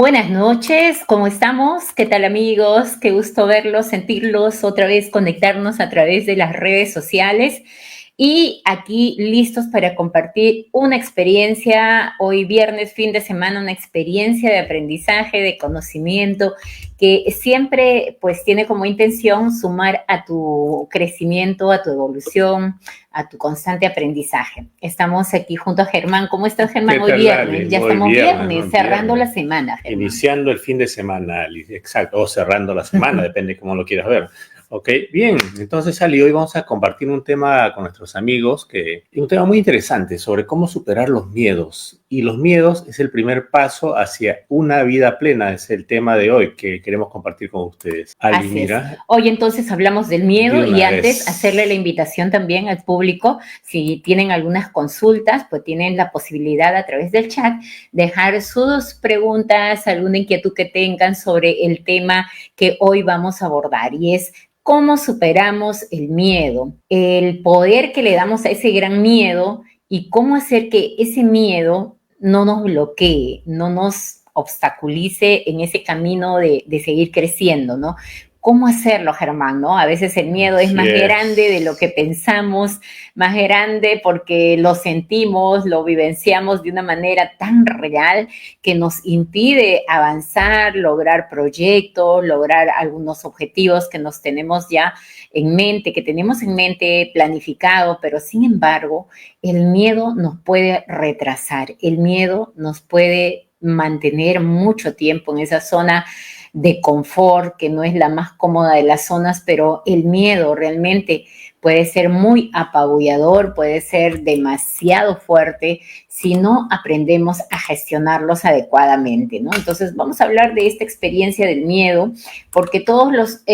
Buenas noches, ¿cómo estamos? ¿Qué tal amigos? Qué gusto verlos, sentirlos, otra vez conectarnos a través de las redes sociales y aquí listos para compartir una experiencia, hoy viernes, fin de semana, una experiencia de aprendizaje, de conocimiento que siempre pues tiene como intención sumar a tu crecimiento, a tu evolución, a tu constante aprendizaje. Estamos aquí junto a Germán. ¿Cómo estás, Germán? ¿Qué Hoy tal, Ali? viernes, ya Hoy estamos viernes, ¿no? viernes, cerrando Viernes. la semana, Germán. Iniciando el fin de semana, Ali. Exacto. O cerrando la semana, depende de cómo lo quieras ver. Ok, bien. Entonces, Ali, hoy vamos a compartir un tema con nuestros amigos, un tema muy interesante sobre cómo superar los miedos. Y los miedos es el primer paso hacia una vida plena, es el tema de hoy que queremos compartir con ustedes. Ali, Así es. mira, Hoy entonces hablamos del de miedo y una antes hacerle la vez. invitación también al público, si tienen algunas consultas, pues tienen la posibilidad a través del chat dejar sus preguntas, alguna inquietud que tengan sobre el tema que hoy vamos a abordar y es cómo superamos el miedo, el poder que le damos a ese gran miedo y cómo hacer que ese miedo no nos bloquee, no nos obstaculice en ese camino de seguir creciendo, ¿no? ¿Cómo hacerlo, Germán? ¿No? A veces el miedo es Así más grande de es. lo que pensamos, más grande porque lo sentimos, lo vivenciamos de una manera tan real que nos impide avanzar, lograr proyectos, lograr algunos objetivos que nos tenemos ya en mente, que tenemos en mente planificado, pero sin embargo, el miedo nos puede retrasar, el miedo nos puede mantener mucho tiempo en esa zona de confort, que no es la más cómoda de las zonas, pero el miedo realmente puede ser muy apabullador, puede ser demasiado fuerte si no aprendemos a gestionarlos adecuadamente, ¿no? Entonces vamos a hablar de esta experiencia del miedo, porque todos,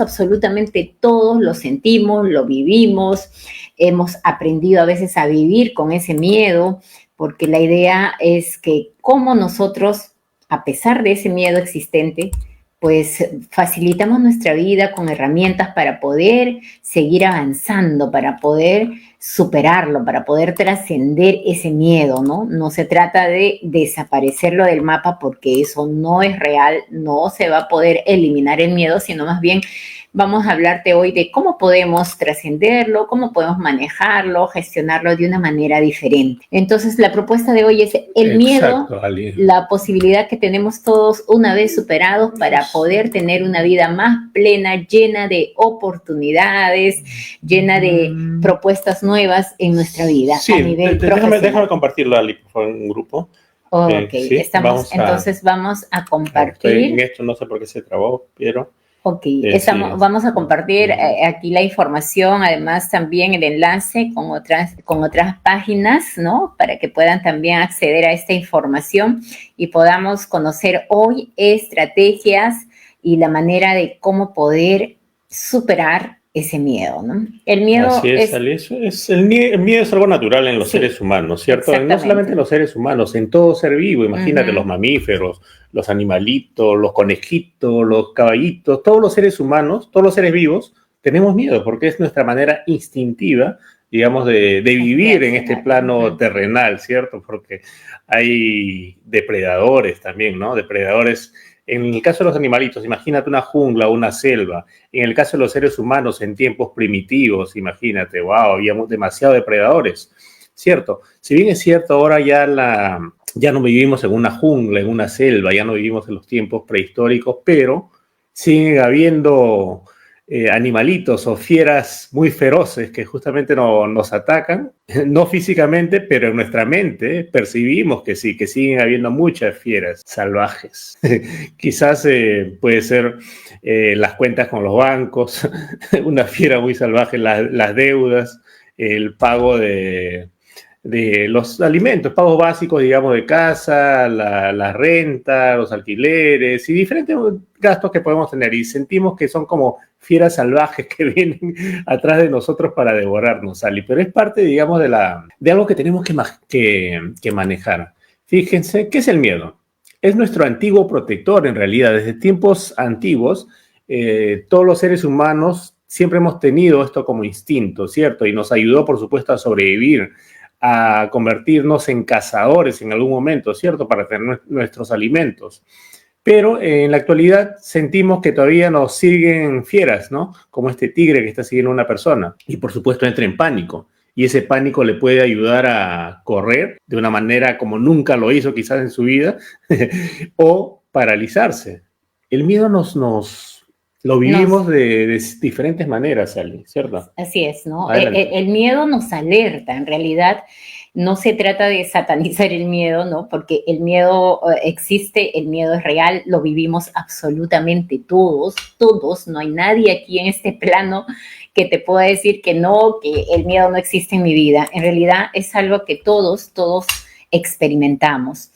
absolutamente todos lo sentimos, lo vivimos, hemos aprendido a veces a vivir con ese miedo, porque la idea es que como nosotros, a pesar de ese miedo existente, pues facilitamos nuestra vida con herramientas para poder seguir avanzando, para poder superarlo, para poder trascender ese miedo, ¿no? No se trata de desaparecerlo del mapa porque eso no es real, no se va a poder eliminar el miedo, sino más bien vamos a hablarte hoy de cómo podemos trascenderlo, cómo podemos manejarlo, gestionarlo de una manera diferente. Entonces, la propuesta de hoy es el miedo, Exacto, Ali. la posibilidad que tenemos todos una vez superados para poder tener una vida más plena, llena de oportunidades, llena de propuestas nuevas en nuestra vida a Sí, nivel déjame profesional. compartirlo, Ali, por favor, en un grupo. Ok, Sí, entonces vamos a estoy en compartir. esto, no sé por qué se trabó, pero Ok, sí. vamos a compartir aquí la información, además también el enlace con otras páginas, ¿no? Para que puedan también acceder a esta información y podamos conocer hoy estrategias y la manera de cómo poder superar ese miedo, ¿no? El miedo Así es, es, Ali. El miedo es algo natural en los seres sí, humanos, ¿cierto? No solamente en exactamente. los seres humanos, en todo ser vivo. Uh Imagínate los -huh. mamíferos, los animalitos, los conejitos, los caballitos, todos los seres humanos, todos los seres vivos, tenemos miedo porque es nuestra manera instintiva, digamos, de vivir en este Reaccionar. Uh plano -huh. terrenal, ¿cierto? Porque hay depredadores también, ¿no? Depredadores. En el caso de los animalitos, imagínate una jungla o una selva. En el caso de los seres humanos en tiempos primitivos, imagínate, wow, habíamos demasiados depredadores, ¿cierto? Si bien es cierto, ahora ya no vivimos en una jungla, en una selva, ya no vivimos en los tiempos prehistóricos, pero siguen habiendo animalitos o fieras muy feroces que justamente nos atacan, no físicamente, pero en nuestra mente percibimos que sí, que siguen habiendo muchas fieras salvajes. Quizás puede ser las cuentas con los bancos, una fiera muy salvaje, las deudas, el pago de los alimentos, pagos básicos, digamos, de casa, la renta, los alquileres y diferentes gastos que podemos tener. Y sentimos que son como fieras salvajes que vienen atrás de nosotros para devorarnos, Ali. Pero es parte, digamos, de algo que tenemos que manejar. Fíjense, ¿qué es el miedo? Es nuestro antiguo protector, en realidad. Desde tiempos antiguos, todos los seres humanos siempre hemos tenido esto como instinto, ¿cierto? Y nos ayudó, por supuesto, a sobrevivir a convertirnos en cazadores en algún momento, ¿cierto? Para tener nuestros alimentos. Pero en la actualidad sentimos que todavía nos siguen fieras, ¿no? Como este tigre que está siguiendo a una persona. Y por supuesto entra en pánico. Y ese pánico le puede ayudar a correr de una manera como nunca lo hizo quizás en su vida, o paralizarse. El miedo lo vivimos de diferentes maneras, Ali, ¿cierto? Así es, ¿no? Adelante. El miedo nos alerta, en realidad no se trata de satanizar el miedo, ¿no? Porque el miedo existe, el miedo es real, lo vivimos absolutamente todos, todos, no hay nadie aquí en este plano que te pueda decir que no, que el miedo no existe en mi vida. En realidad es algo que todos, todos experimentamos.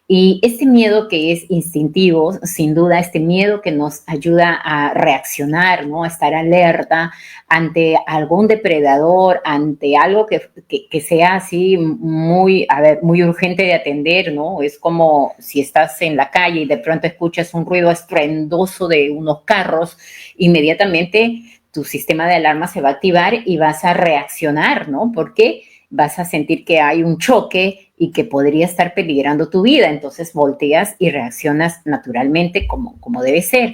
Y este miedo que es instintivo, sin duda, este miedo que nos ayuda a reaccionar, ¿no? A estar alerta ante algún depredador, ante algo que sea así muy, a ver, muy urgente de atender, ¿no? Es como si estás en la calle y de pronto escuchas un ruido estruendoso de unos carros, inmediatamente tu sistema de alarma se va a activar y vas a reaccionar, ¿no? Porque vas a sentir que hay un choque y que podría estar peligrando tu vida. Entonces volteas y reaccionas naturalmente como debe ser.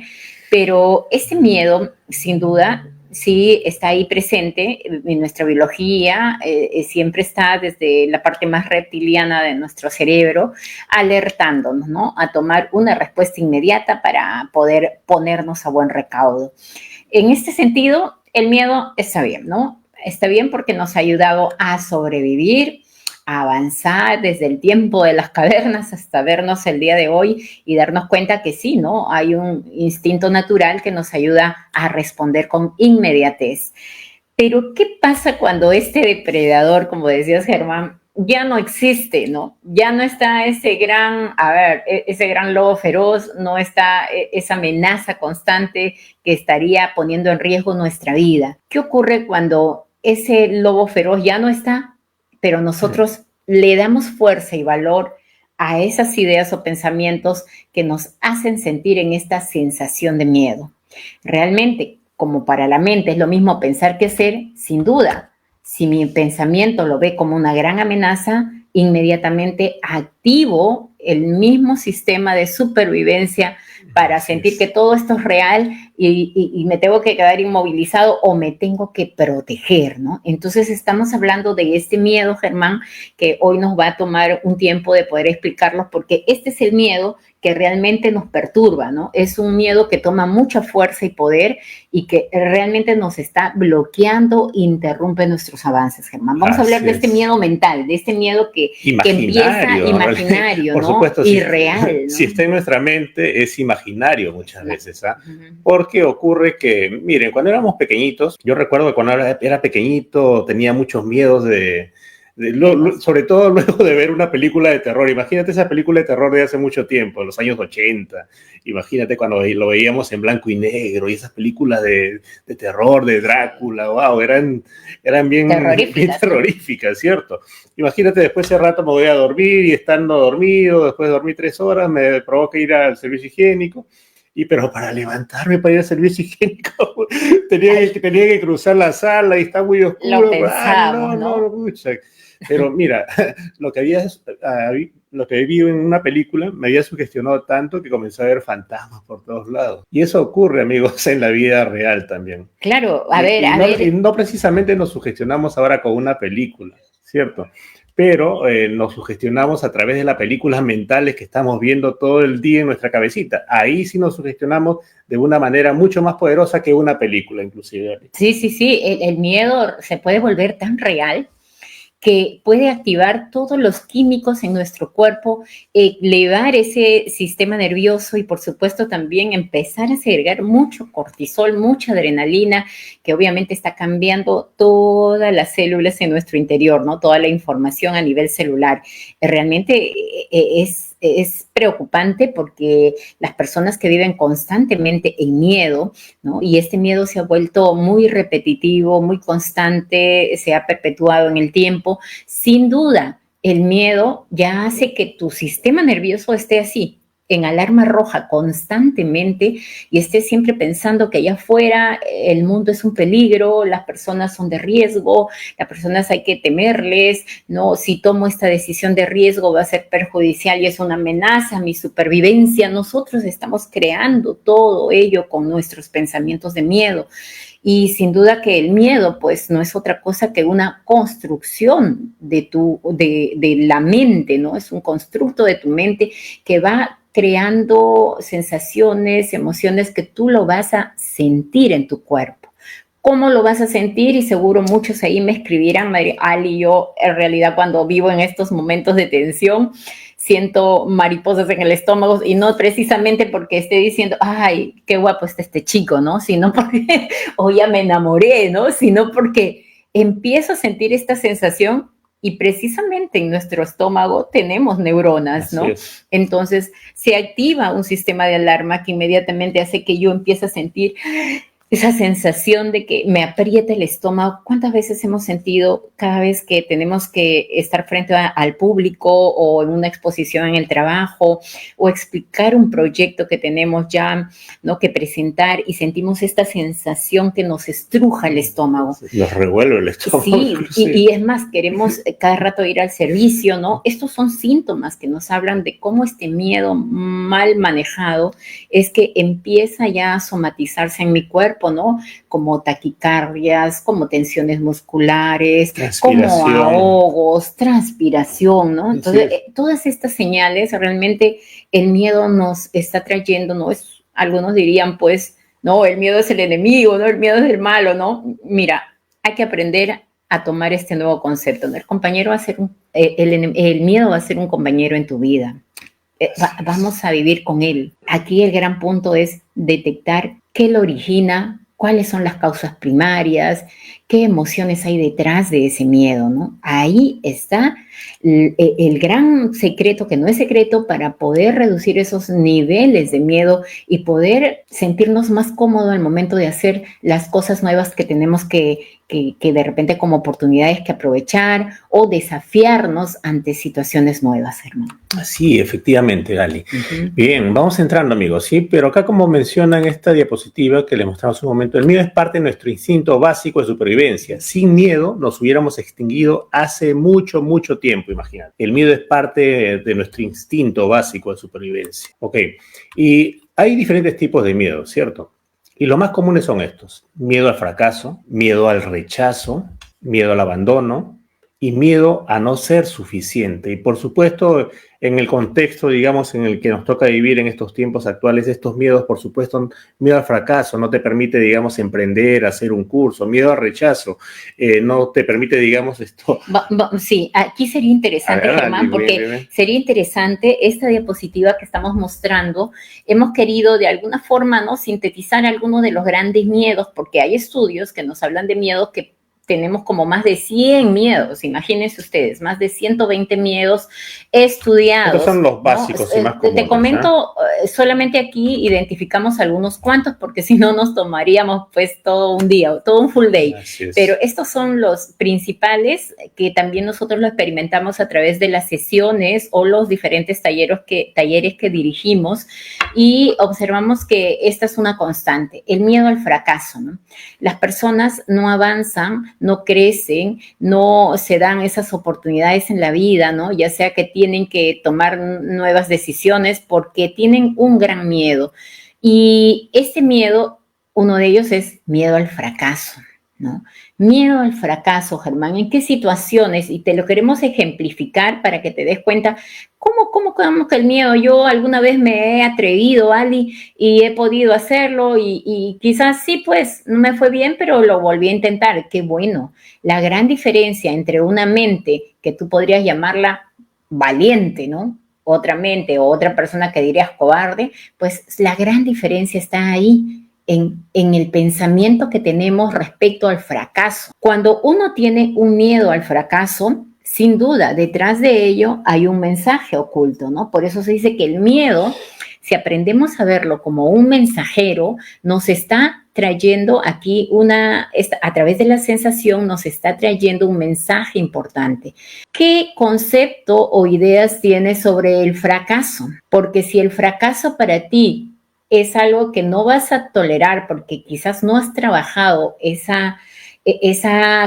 Pero ese miedo, sin duda, sí está ahí presente en nuestra biología, siempre está desde la parte más reptiliana de nuestro cerebro, alertándonos, ¿no? A tomar una respuesta inmediata para poder ponernos a buen recaudo. En este sentido, el miedo está bien, ¿no? Está bien porque nos ha ayudado a sobrevivir, a avanzar desde el tiempo de las cavernas hasta vernos el día de hoy y darnos cuenta que sí, ¿no? Hay un instinto natural que nos ayuda a responder con inmediatez. Pero, ¿qué pasa cuando este depredador, como decías, Germán, ya no existe, ¿no? Ya no está ese gran, a ver, ese gran lobo feroz, no está esa amenaza constante que estaría poniendo en riesgo nuestra vida. ¿Qué ocurre cuando ese lobo feroz ya no está, pero nosotros le damos fuerza y valor a esas ideas o pensamientos que nos hacen sentir en esta sensación de miedo? Realmente, como para la mente es lo mismo pensar que hacer, sin duda. Si mi pensamiento lo ve como una gran amenaza, inmediatamente activo el mismo sistema de supervivencia para sentir que todo esto es real y me tengo que quedar inmovilizado o me tengo que proteger, ¿no? Entonces estamos hablando de este miedo, Germán, que hoy nos va a tomar un tiempo de poder explicarlos, porque este es el miedo que realmente nos perturba, ¿no? Es un miedo que toma mucha fuerza y poder y que realmente nos está bloqueando, interrumpe nuestros avances, Germán. Vamos a hablar de este miedo mental, de este miedo que empieza imaginario, ¿no? Por supuesto, irreal, ¿no? Si está en nuestra mente, es imaginario muchas veces, ¿ah? Porque ocurre que, miren, cuando éramos pequeñitos, yo recuerdo que cuando era pequeñito tenía muchos miedos sobre todo luego de ver una película de terror. Imagínate esa película de terror de hace mucho tiempo, de los años 80. Imagínate cuando lo veíamos en blanco y negro y esas películas de terror, de Drácula, wow, eran bien terroríficas, ¿cierto? Imagínate, después de rato me voy a dormir y estando dormido, después de dormir 3 horas, me provoca ir al servicio higiénico. Pero para levantarme para ir al servicio higiénico tenía que cruzar la sala y está muy oscuro. Lo pensamos, ¿no? Pero mira, lo que vi en una película me había sugestionado tanto que comencé a ver fantasmas por todos lados. Y eso ocurre, amigos, en la vida real también. Claro, y no precisamente nos sugestionamos ahora con una película, ¿cierto? Pero nos sugestionamos a través de las películas mentales que estamos viendo todo el día en nuestra cabecita. Ahí sí nos sugestionamos de una manera mucho más poderosa que una película, inclusive. Sí. El miedo se puede volver tan real que puede activar todos los químicos en nuestro cuerpo, elevar ese sistema nervioso y por supuesto también empezar a segregar mucho cortisol, mucha adrenalina, que obviamente está cambiando todas las células en nuestro interior, ¿no? Toda la información a nivel celular. Realmente es preocupante porque las personas que viven constantemente en miedo, ¿no? Y este miedo se ha vuelto muy repetitivo, muy constante, se ha perpetuado en el tiempo. Sin duda, el miedo ya hace que tu sistema nervioso esté así, en alarma roja constantemente y estés siempre pensando que allá afuera el mundo es un peligro, las personas son de riesgo, las personas hay que temerles, ¿no? Si tomo esta decisión de riesgo va a ser perjudicial y es una amenaza a mi supervivencia. Nosotros estamos creando todo ello con nuestros pensamientos de miedo. Y sin duda que el miedo, pues, no es otra cosa que una construcción de la mente, ¿no? Es un constructo de tu mente que va creando sensaciones, emociones que tú lo vas a sentir en tu cuerpo. ¿Cómo lo vas a sentir? Y seguro muchos ahí me escribirán, Ali, yo en realidad cuando vivo en estos momentos de tensión, siento mariposas en el estómago y no precisamente porque esté diciendo, ay, qué guapo está este chico, ¿no? Sino porque, o ya me enamoré, ¿no? Sino porque empiezo a sentir esta sensación y precisamente en nuestro estómago tenemos neuronas, ¿no? Entonces se activa un sistema de alarma que inmediatamente hace que yo empiece a sentir esa sensación de que me aprieta el estómago. ¿Cuántas veces hemos sentido cada vez que tenemos que estar frente al público o en una exposición en el trabajo o explicar un proyecto que tenemos ya, ¿no?, que presentar y sentimos esta sensación que nos estruja el estómago? Nos revuelve el estómago. Sí, y es más, queremos cada rato ir al servicio, ¿no? Estos son síntomas que nos hablan de cómo este miedo mal manejado es que empieza ya a somatizarse en mi cuerpo, ¿no? Como taquicardias, como tensiones musculares, como ahogos, transpiración, ¿no? Entonces, todas estas señales realmente el miedo nos está trayendo, ¿no? Algunos dirían, pues, no, el miedo es el enemigo, ¿no? El miedo es el malo, ¿no? Mira, hay que aprender a tomar este nuevo concepto, ¿no? El miedo va a ser un compañero en tu vida. Vamos a vivir con él. Aquí el gran punto es detectar qué lo origina, cuáles son las causas primarias, qué emociones hay detrás de ese miedo, ¿no? Ahí está el gran secreto, que no es secreto, para poder reducir esos niveles de miedo y poder sentirnos más cómodos al momento de hacer las cosas nuevas que tenemos que de repente como oportunidades que aprovechar o desafiarnos ante situaciones nuevas, hermano. Sí, efectivamente, Ali. Bien, vamos entrando, amigos, ¿sí? Pero acá, como menciona en esta diapositiva que les mostramos un momento, el miedo es parte de nuestro instinto básico de supervivencia. Sin miedo nos hubiéramos extinguido hace mucho, mucho tiempo, imagínate. El miedo es parte de nuestro instinto básico de supervivencia. Ok, y hay diferentes tipos de miedo, ¿cierto? Y los más comunes son estos: miedo al fracaso, miedo al rechazo, miedo al abandono y miedo a no ser suficiente. Y por supuesto, en el contexto, digamos, en el que nos toca vivir en estos tiempos actuales, estos miedos, por supuesto, miedo al fracaso no te permite, digamos, emprender, hacer un curso. Miedo al rechazo no te permite, digamos, esto. Sí, aquí sería interesante, Germán, porque sería interesante esta diapositiva que estamos mostrando. Hemos querido de alguna forma, ¿no?, sintetizar algunos de los grandes miedos, porque hay estudios que nos hablan de miedos que tenemos como más de 100 miedos, imagínense ustedes, más de 120 miedos estudiados. Estos son los básicos, ¿no?, y más comunes. Te comento, solamente aquí identificamos algunos cuantos, porque si no nos tomaríamos pues todo un día, todo un full day. Pero estos son los principales que también nosotros lo experimentamos a través de las sesiones o los diferentes talleres que dirigimos, y observamos que esta es una constante, el miedo al fracaso, ¿no? Las personas no avanzan, no crecen, no se dan esas oportunidades en la vida, ¿no? Ya sea que tienen que tomar nuevas decisiones porque tienen un gran miedo. Y este miedo, uno de ellos es miedo al fracaso, ¿no? Miedo al fracaso, Germán. ¿En qué situaciones? Y te lo queremos ejemplificar para que te des cuenta cómo que el miedo. Yo alguna vez me he atrevido, Ali, y he podido hacerlo y quizás sí, pues no me fue bien, pero lo volví a intentar. Qué bueno. La gran diferencia entre una mente que tú podrías llamarla valiente, ¿no?, otra mente o otra persona que dirías cobarde, pues la gran diferencia está ahí. En el pensamiento que tenemos respecto al fracaso. Cuando uno tiene un miedo al fracaso, sin duda, detrás de ello hay un mensaje oculto, ¿no? Por eso se dice que el miedo, si aprendemos a verlo como un mensajero, nos está trayendo aquí a través de la sensación nos está trayendo un mensaje importante. ¿Qué concepto o ideas tienes sobre el fracaso? Porque si el fracaso para ti es algo que no vas a tolerar porque quizás no has trabajado esa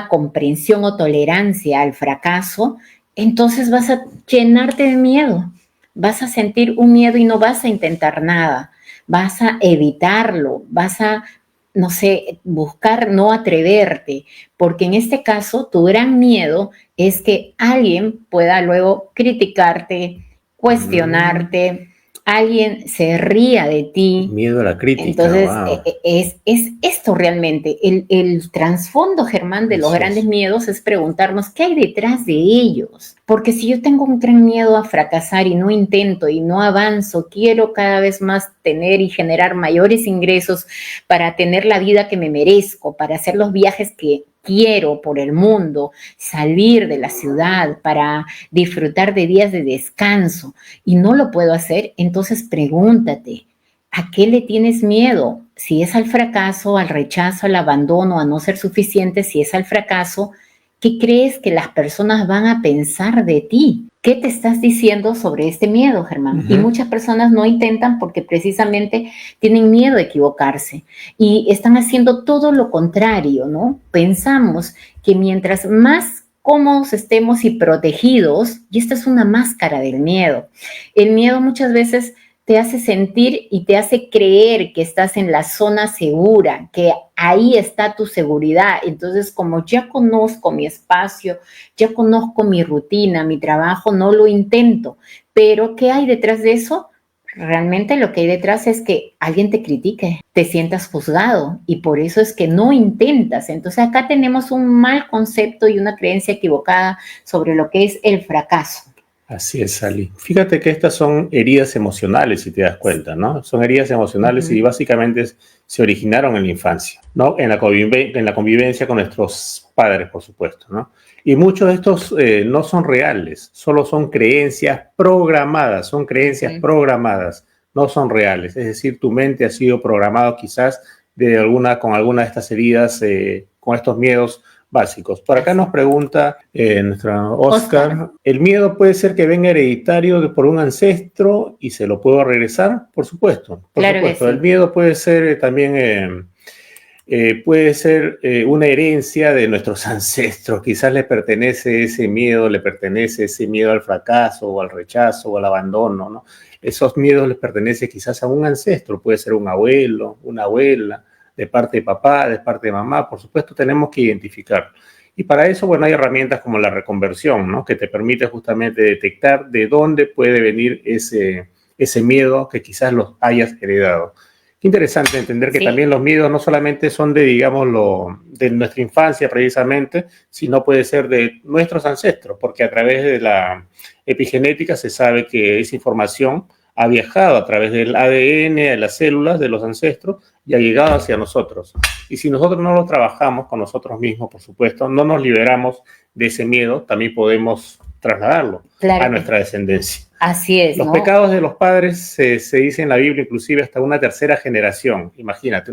comprensión o tolerancia al fracaso, entonces vas a llenarte de miedo, vas a sentir un miedo y no vas a intentar nada, vas a evitarlo, vas a, no sé, buscar no atreverte, porque en este caso tu gran miedo es que alguien pueda luego criticarte, cuestionarte, alguien se ría de ti. Miedo a la crítica, Entonces, wow. es esto realmente. El trasfondo, Germán, de los Así grandes es. miedos es preguntarnos qué hay detrás de ellos. Porque si yo tengo un gran miedo a fracasar y no intento y no avanzo, quiero cada vez más tener y generar mayores ingresos para tener la vida que me merezco, para hacer los viajes que quiero por el mundo, salir de la ciudad para disfrutar de días de descanso y no lo puedo hacer, entonces pregúntate, ¿a qué le tienes miedo? Si es al fracaso, al rechazo, al abandono, a no ser suficiente, si es al fracaso, ¿qué crees que las personas van a pensar de ti? ¿Qué te estás diciendo sobre este miedo, Germán? Y muchas personas no intentan porque precisamente tienen miedo de equivocarse y están haciendo todo lo contrario, ¿no? Pensamos que mientras más cómodos estemos y protegidos, y esta es una máscara del miedo. El miedo muchas veces te hace sentir y te hace creer que estás en la zona segura, que ahí está tu seguridad. Entonces, como ya conozco mi espacio, ya conozco mi rutina, mi trabajo, no lo intento. Pero, ¿qué hay detrás de eso? Realmente lo que hay detrás es que alguien te critique, te sientas juzgado y por eso es que no intentas. Entonces acá tenemos un mal concepto y una creencia equivocada sobre lo que es el fracaso. Así es, Ali. Fíjate que estas son heridas emocionales, si te das cuenta, ¿no? Son heridas emocionales y básicamente se originaron en la infancia, ¿no? En la convivencia con nuestros padres, por supuesto, ¿no? Y muchos de estos no son reales, solo son creencias programadas, no son reales. Es decir, tu mente ha sido programada quizás con alguna de estas heridas, con estos miedos básicos. Por acá nos pregunta nuestro Oscar, ¿el miedo puede ser que venga hereditario por un ancestro y se lo puedo regresar? Por supuesto, Claro que sí. El miedo puede ser también una herencia de nuestros ancestros. Quizás le pertenece ese miedo al fracaso o al rechazo o al abandono, ¿no? Esos miedos les pertenecen quizás a un ancestro, puede ser un abuelo, una abuela, de parte de papá, de parte de mamá. Por supuesto, tenemos que identificarlo. Y para eso, bueno, hay herramientas como la reconversión, ¿no? Que te permite justamente detectar de dónde puede venir ese miedo que quizás los hayas heredado. Qué interesante entender que también los miedos no solamente son de, digamos, de nuestra infancia precisamente, sino puede ser de nuestros ancestros, porque a través de la epigenética se sabe que esa información ha viajado a través del ADN, de las células de los ancestros y ha llegado hacia nosotros. Y si nosotros no lo trabajamos con nosotros mismos, por supuesto, no nos liberamos de ese miedo, también podemos trasladarlo a nuestra descendencia. Así es, Los pecados de los padres se dice en la Biblia, inclusive hasta una tercera generación. Imagínate,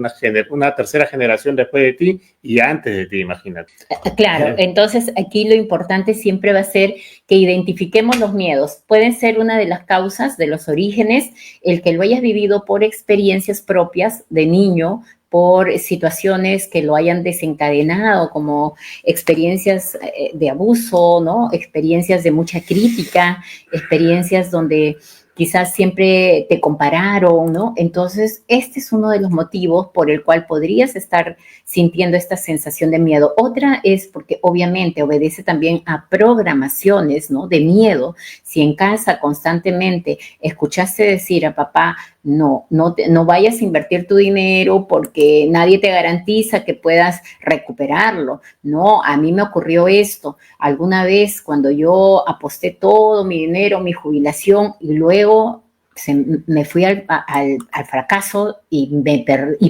una tercera generación después de ti y antes de ti, imagínate. Claro, entonces aquí lo importante siempre va a ser que identifiquemos los miedos. Pueden ser una de las causas, de los orígenes, el que lo hayas vivido por experiencias propias de niño, por situaciones que lo hayan desencadenado, como experiencias de abuso, ¿no? Experiencias de mucha crítica, experiencias donde quizás siempre te compararon, ¿no? Entonces, este es uno de los motivos por el cual podrías estar sintiendo esta sensación de miedo. Otra es porque obviamente obedece también a programaciones, ¿no? De miedo. Si en casa constantemente escuchaste decir a papá, no vayas a invertir tu dinero porque nadie te garantiza que puedas recuperarlo. No, a mí me ocurrió esto. Alguna vez cuando yo aposté todo mi dinero, mi jubilación y luego me fui al fracaso y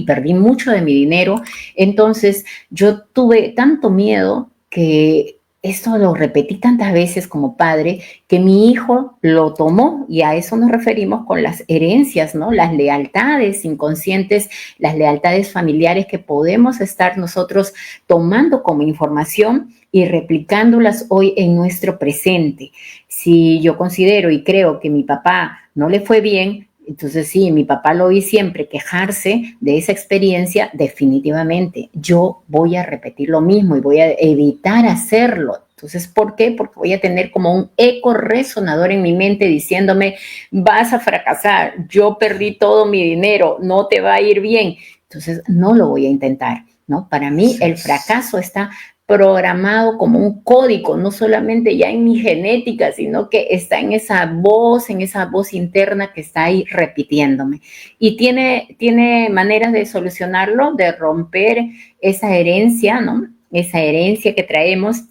perdí mucho de mi dinero. Entonces yo tuve tanto miedo que esto lo repetí tantas veces como padre que mi hijo lo tomó y a eso nos referimos con las herencias, ¿no? Las lealtades inconscientes, las lealtades familiares que podemos estar nosotros tomando como información y replicándolas hoy en nuestro presente. Si yo considero y creo que mi papá no le fue bien, entonces sí, mi papá lo oí siempre quejarse de esa experiencia, definitivamente yo voy a repetir lo mismo y voy a evitar hacerlo. Entonces, ¿por qué? Porque voy a tener como un eco resonador en mi mente diciéndome, vas a fracasar, yo perdí todo mi dinero, no te va a ir bien. Entonces, no lo voy a intentar, ¿no? Para mí el fracaso está programado como un código, no solamente ya en mi genética, sino que está en esa voz interna que está ahí repitiéndome. Y tiene maneras de solucionarlo, de romper esa herencia, ¿no? Esa herencia que traemos.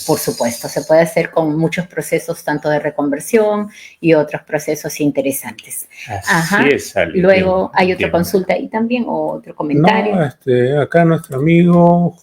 Por supuesto, se puede hacer con muchos procesos, tanto de reconversión y otros procesos interesantes. Así es, Ali. Luego hay otra consulta ahí también, o otro comentario. No, acá nuestro amigo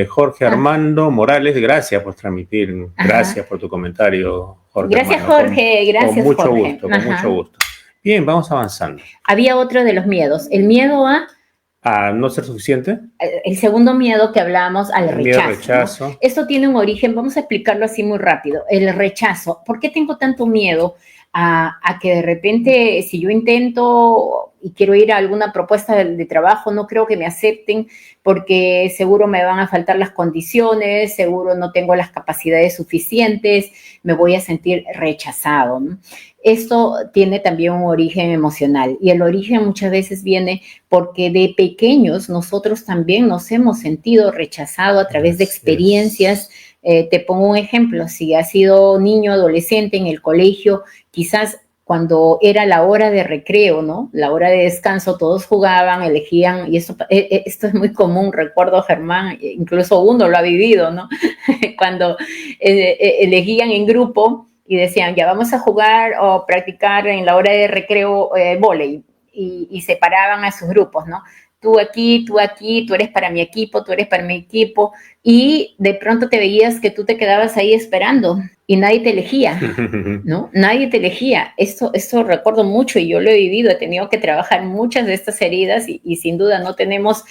Jorge Armando Morales, gracias por transmitir, gracias por tu comentario, Jorge. Gracias, Armando. Jorge, gracias, con mucho Jorge. Gusto, con mucho gusto. Bien, vamos avanzando. Había otro de los miedos, el miedo a no ser suficiente. El segundo miedo que hablábamos, al rechazo. ¿no? Esto tiene un origen, vamos a explicarlo así muy rápido, el rechazo. ¿Por qué tengo tanto miedo a que de repente, si yo intento y quiero ir a alguna propuesta de trabajo, no creo que me acepten porque seguro me van a faltar las condiciones, seguro no tengo las capacidades suficientes, me voy a sentir rechazado, ¿no? Esto tiene también un origen emocional y el origen muchas veces viene porque de pequeños nosotros también nos hemos sentido rechazados a través de experiencias. Te pongo un ejemplo, si has sido niño, adolescente en el colegio, quizás cuando era la hora de recreo, ¿no? La hora de descanso, todos jugaban, elegían, y esto es muy común, recuerdo, Germán, incluso uno lo ha vivido, ¿no? Cuando elegían en grupo y decían, ya vamos a jugar o practicar en la hora de recreo vóley, y separaban a sus grupos, ¿no? Tú aquí, tú eres para mi equipo, tú eres para mi equipo, y de pronto te veías que tú te quedabas ahí esperando y nadie te elegía, ¿no? Nadie te elegía. Esto recuerdo mucho y yo lo he vivido, he tenido que trabajar muchas de estas heridas y sin duda no tenemos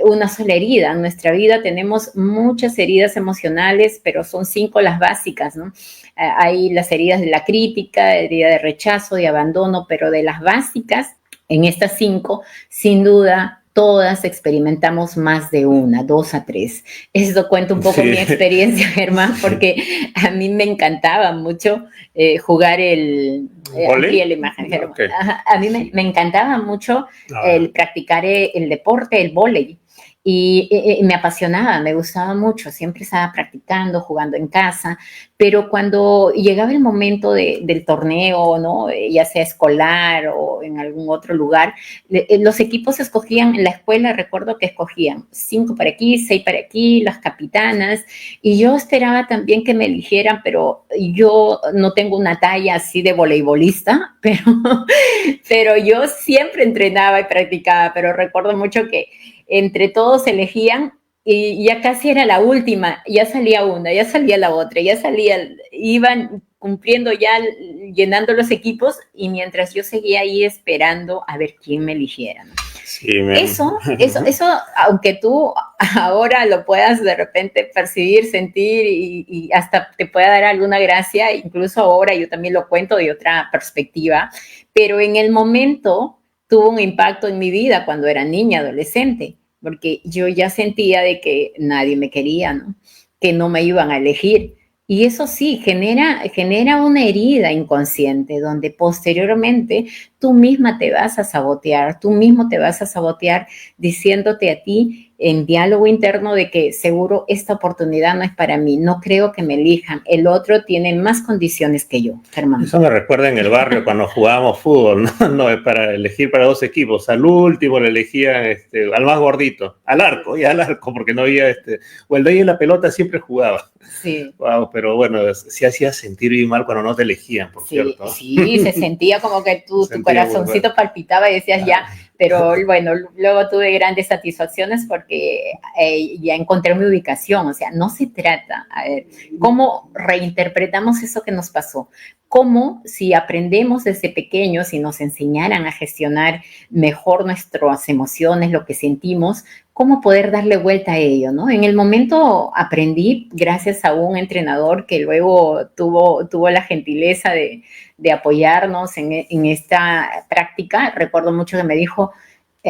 una sola herida. En nuestra vida tenemos muchas heridas emocionales, pero son 5 las básicas, ¿no? Hay las heridas de la crítica, herida de rechazo, de abandono, pero de las básicas, en estas 5, sin duda, todas experimentamos más de una, 2 a 3. Esto cuento un poco mi experiencia, Germán, porque a mí me encantaba mucho jugar aquí la imagen, Germán. Okay. A mí me encantaba mucho el practicar el deporte, el vóley. Y me apasionaba, me gustaba mucho, siempre estaba practicando, jugando en casa, pero cuando llegaba el momento del torneo, ¿no? Ya sea escolar o en algún otro lugar, los equipos escogían, en la escuela recuerdo que escogían 5 para aquí, 6 para aquí, las capitanas, y yo esperaba también que me eligieran, pero yo no tengo una talla así de voleibolista, pero yo siempre entrenaba y practicaba, pero recuerdo mucho que entre todos elegían y ya casi era la última, ya salía una, ya salía la otra, iban cumpliendo ya, llenando los equipos y mientras yo seguía ahí esperando a ver quién me eligiera, ¿no? Sí, eso, aunque tú ahora lo puedas de repente percibir, sentir y hasta te pueda dar alguna gracia, incluso ahora yo también lo cuento de otra perspectiva, pero en el momento tuvo un impacto en mi vida cuando era niña, adolescente, porque yo ya sentía de que nadie me quería, ¿no? Que no me iban a elegir. Y eso sí, genera una herida inconsciente donde posteriormente tú misma te vas a sabotear, tú mismo te vas a sabotear diciéndote a ti en diálogo interno de que seguro esta oportunidad no es para mí, no creo que me elijan, el otro tiene más condiciones que yo, Germán. Eso me recuerda en el barrio cuando jugábamos fútbol, ¿no? Para elegir para 2 equipos, al último le elegían al más gordito, al arco, porque no había, o el de ahí en la pelota siempre jugaba. Sí. Wow, pero bueno, sí hacía sentir bien mal cuando no te elegían, por cierto. Sí, se sentía como que tu corazoncito palpitaba y decías ya, pero bueno, luego tuve grandes satisfacciones porque ya encontré mi ubicación, o sea, no se trata, a ver, ¿cómo reinterpretamos eso que nos pasó? ¿Cómo si aprendemos desde pequeños y nos enseñaran a gestionar mejor nuestras emociones, lo que sentimos, cómo poder darle vuelta a ello, ¿no? En el momento aprendí, gracias a un entrenador que luego tuvo la gentileza de apoyarnos en esta práctica. Recuerdo mucho que me dijo,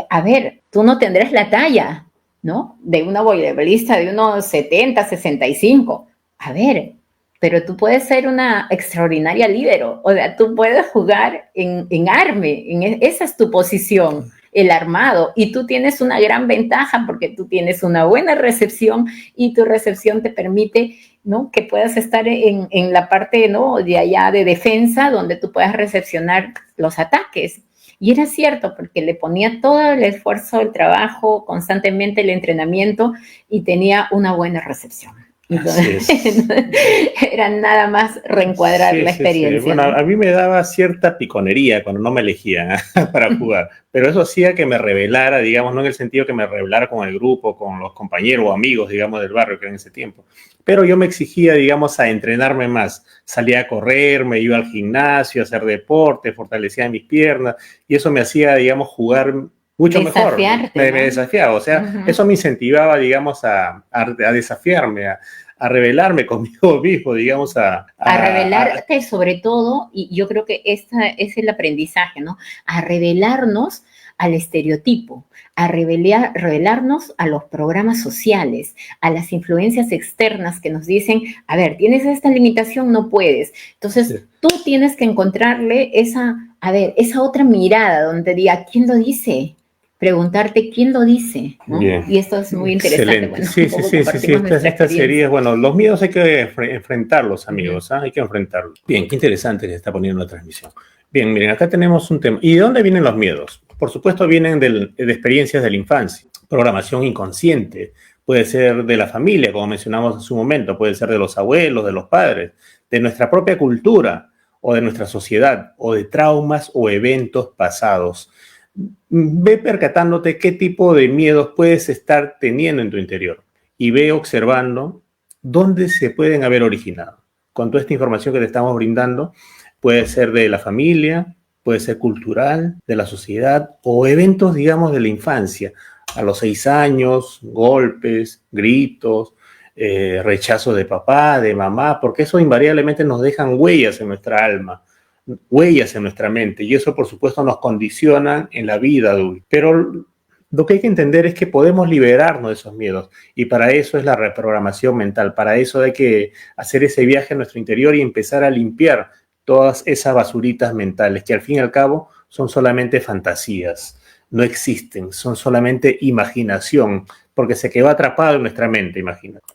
a ver, tú no tendrás la talla, ¿no? De una voleibolista de unos 70, 65. A ver, pero tú puedes ser una extraordinaria líbero, o sea, tú puedes jugar en arme, esa es tu posición, el armado, y tú tienes una gran ventaja porque tú tienes una buena recepción y tu recepción te permite, ¿no?, que puedas estar en la parte, ¿no?, de allá de defensa, donde tú puedas recepcionar los ataques. Y era cierto, porque le ponía todo el esfuerzo, el trabajo, constantemente el entrenamiento y tenía una buena recepción. Entonces, era nada más reencuadrar la experiencia. Sí. Bueno, ¿no? A mí me daba cierta piconería cuando no me elegían para jugar, pero eso hacía que me rebelara, digamos, no en el sentido que me rebelara con el grupo, con los compañeros o amigos, digamos, del barrio que era en ese tiempo, pero yo me exigía, digamos, a entrenarme más. Salía a correr, me iba al gimnasio, a hacer deporte, fortalecía mis piernas y eso me hacía, digamos, jugar mucho mejor. Me desafiaba, o sea, eso me incentivaba, digamos, a desafiarme, a rebelarme conmigo mismo, digamos, a rebelarte sobre todo, y yo creo que ese es el aprendizaje, ¿no? A rebelarnos al estereotipo, a revelarnos a los programas sociales, a las influencias externas que nos dicen, a ver, tienes esta limitación, no puedes. Entonces, sí, tú tienes que encontrarle esa otra mirada donde diga, ¿quién lo dice? Preguntarte quién lo dice, ¿no? Bien. Y esto es muy interesante. Bueno, sí. Estas series, bueno, los miedos hay que enfrentarlos, amigos, hay que enfrentarlos. Bien, qué interesante que se está poniendo la transmisión. Bien, miren, acá tenemos un tema. ¿Y de dónde vienen los miedos? Por supuesto, vienen de experiencias de la infancia. Programación inconsciente. Puede ser de la familia, como mencionamos en su momento. Puede ser de los abuelos, de los padres, de nuestra propia cultura o de nuestra sociedad, o de traumas o eventos pasados. Ve percatándote qué tipo de miedos puedes estar teniendo en tu interior y ve observando dónde se pueden haber originado. Con toda esta información que te estamos brindando, puede ser de la familia, puede ser cultural, de la sociedad o eventos, digamos, de la infancia. A los 6 años, golpes, gritos, rechazo de papá, de mamá, porque eso invariablemente nos dejan huellas en nuestra alma, huellas en nuestra mente, y eso por supuesto nos condiciona en la vida adulta. Pero lo que hay que entender es que podemos liberarnos de esos miedos, y para eso es la reprogramación mental. Para eso hay que hacer ese viaje a nuestro interior y empezar a limpiar todas esas basuritas mentales que al fin y al cabo son solamente fantasías, no existen, son solamente imaginación, porque se quedó atrapado en nuestra mente, imagínate.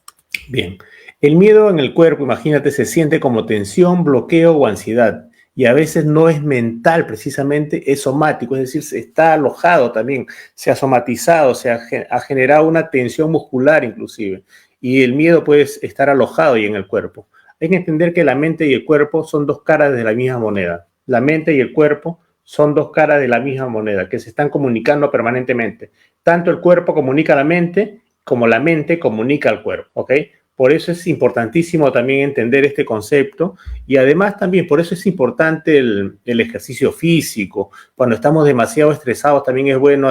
Bien, el miedo en el cuerpo, imagínate, se siente como tensión, bloqueo o ansiedad. Y a veces no es mental precisamente, es somático, es decir, está alojado también, se ha somatizado, se ha generado una tensión muscular inclusive, y el miedo puede estar alojado ahí en el cuerpo. Hay que entender que la mente y el cuerpo son dos caras de la misma moneda. La mente y el cuerpo son dos caras de la misma moneda, que se están comunicando permanentemente. Tanto el cuerpo comunica a la mente, como la mente comunica al cuerpo, ¿ok? Por eso es importantísimo también entender este concepto, y además también por eso es importante el ejercicio físico. Cuando estamos demasiado estresados también es bueno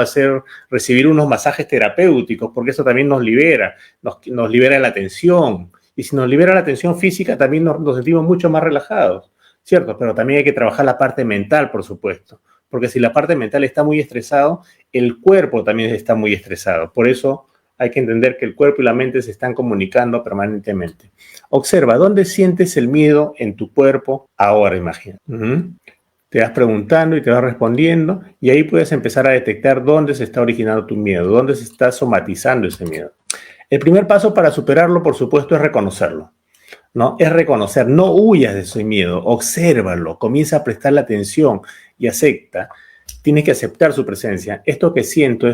recibir unos masajes terapéuticos, porque eso también nos libera, nos libera la tensión. Y si nos libera la tensión física también nos sentimos mucho más relajados, ¿cierto? Pero también hay que trabajar la parte mental, por supuesto, porque si la parte mental está muy estresado, el cuerpo también está muy estresado. Por eso hay que entender que el cuerpo y la mente se están comunicando permanentemente. Observa, ¿dónde sientes el miedo en tu cuerpo ahora? Imagina. Te vas preguntando y te vas respondiendo, y ahí puedes empezar a detectar dónde se está originando tu miedo, dónde se está somatizando ese miedo. El primer paso para superarlo, por supuesto, es reconocerlo, ¿no? Es reconocer, no huyas de ese miedo, obsérvalo, comienza a prestarle atención y acepta. Tienes que aceptar su presencia. Esto que siento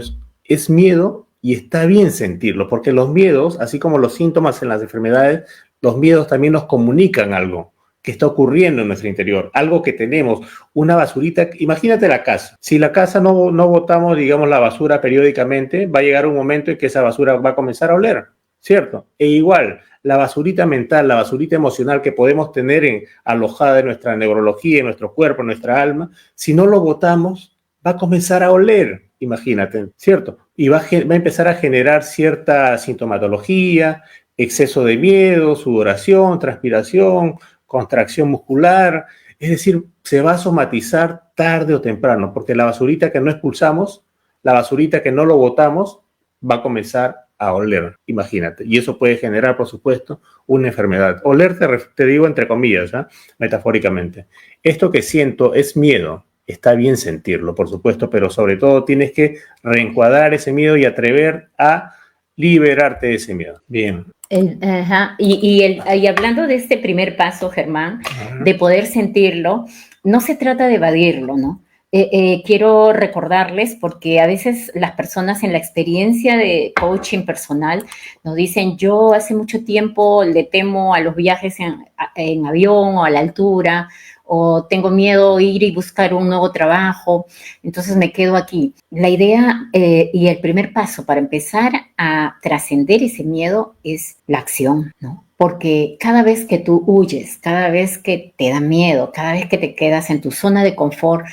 es miedo. Y está bien sentirlo, porque los miedos, así como los síntomas en las enfermedades, Los miedos también nos comunican algo que está ocurriendo en nuestro interior, algo que tenemos, una basurita. Imagínate la casa. Si la casa no botamos, digamos, la basura periódicamente, va a llegar un momento en que esa basura va a comenzar a oler, ¿cierto? E igual, la basurita mental, la basurita emocional que podemos tener alojada en nuestra neurología, en nuestro cuerpo, en nuestra alma, si no lo botamos, va a comenzar a oler, imagínate, ¿cierto? Y va a empezar a generar cierta sintomatología, exceso de miedo, sudoración, transpiración, contracción muscular, es decir, se va a somatizar tarde o temprano, porque la basurita que no expulsamos, la basurita que no lo botamos, va a comenzar a oler, imagínate, y eso puede generar, por supuesto, una enfermedad. Oler, te digo entre comillas, ¿eh? Metafóricamente. Esto que siento es miedo, está bien sentirlo, por supuesto, pero sobre todo tienes que reencuadrar ese miedo y atrever a liberarte de ese miedo. Bien. Y hablando de este primer paso, Germán, de poder sentirlo, no se trata de evadirlo, ¿no? Quiero recordarles, porque a veces las personas en la experiencia de coaching personal nos dicen, yo hace mucho tiempo le temo a los viajes en avión o a la altura, o tengo miedo ir y buscar un nuevo trabajo, entonces me quedo aquí. La idea y el primer paso para empezar a trascender ese miedo es la acción, ¿no? Porque cada vez que tú huyes, cada vez que te da miedo, cada vez que te quedas en tu zona de confort,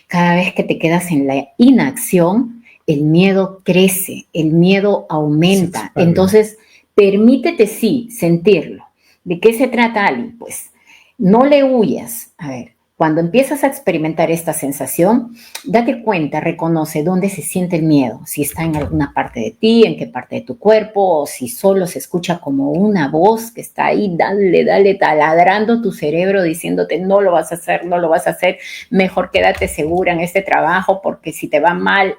cada vez que te quedas en la inacción, el miedo crece, el miedo aumenta. Sí, entonces, permítete sí sentirlo. ¿De qué se trata, Ali? Pues no le huyas. A ver, cuando empiezas a experimentar esta sensación, date cuenta, reconoce dónde se siente el miedo, si está en alguna parte de ti, en qué parte de tu cuerpo, o si solo se escucha como una voz que está ahí, dale, taladrando tu cerebro, diciéndote no lo vas a hacer, no lo vas a hacer, mejor quédate segura en este trabajo porque si te va mal.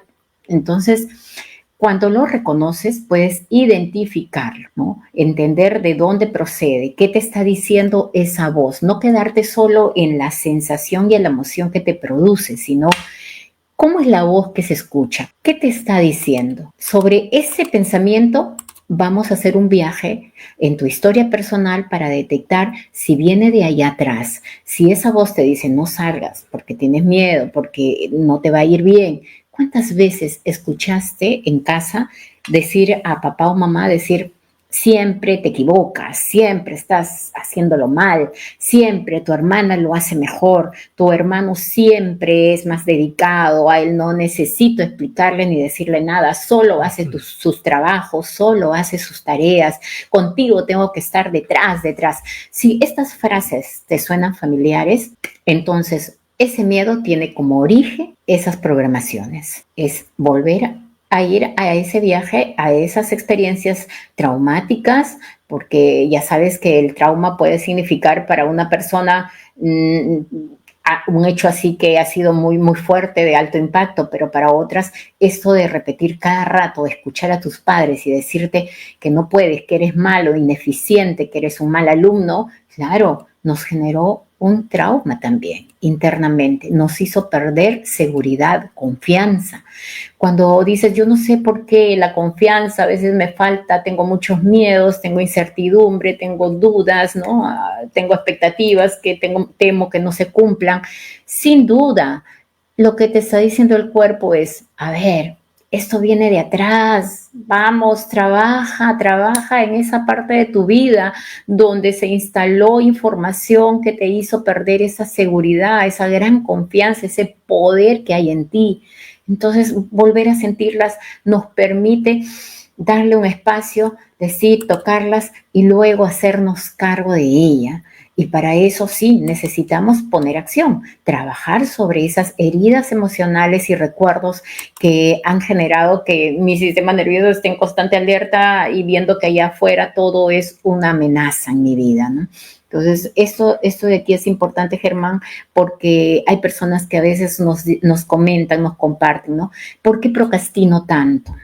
Entonces, cuando lo reconoces, puedes identificarlo, ¿no? Entender de dónde procede, qué te está diciendo esa voz. No quedarte solo en la sensación y en la emoción que te produce, sino cómo es la voz que se escucha, qué te está diciendo. Sobre ese pensamiento vamos a hacer un viaje en tu historia personal para detectar si viene de allá atrás. Si esa voz te dice no salgas porque tienes miedo, porque no te va a ir bien. ¿Cuántas veces escuchaste en casa decir a papá o mamá, decir, siempre te equivocas, siempre estás haciéndolo mal, siempre tu hermana lo hace mejor, tu hermano siempre es más dedicado, a él no necesito explicarle ni decirle nada, solo hace sus trabajos, solo hace sus tareas, contigo tengo que estar detrás? Si estas frases te suenan familiares, entonces ese miedo tiene como origen esas programaciones. Es volver a ir a ese viaje, a esas experiencias traumáticas, porque ya sabes que el trauma puede significar para una persona un hecho así que ha sido muy, muy fuerte, de alto impacto, pero para otras esto de repetir cada rato, de escuchar a tus padres y decirte que no puedes, que eres malo, ineficiente, que eres un mal alumno, claro, nos generó un trauma también internamente, nos hizo perder seguridad, confianza. Cuando dices, yo no sé por qué la confianza a veces me falta, tengo muchos miedos, tengo incertidumbre, tengo dudas, ¿no? Tengo expectativas que temo que no se cumplan. Sin duda, lo que te está diciendo el cuerpo es, a ver, esto viene de atrás, vamos, trabaja en esa parte de tu vida donde se instaló información que te hizo perder esa seguridad, esa gran confianza, ese poder que hay en ti. Entonces, volver a sentirlas nos permite darle un espacio, decir, tocarlas y luego hacernos cargo de ella. Y para eso sí, necesitamos poner acción, trabajar sobre esas heridas emocionales y recuerdos que han generado que mi sistema nervioso esté en constante alerta y viendo que allá afuera todo es una amenaza en mi vida, ¿no? Entonces, esto de aquí es importante, Germán, porque hay personas que a veces nos comentan, nos comparten, ¿no? ¿Por qué procrastino tanto?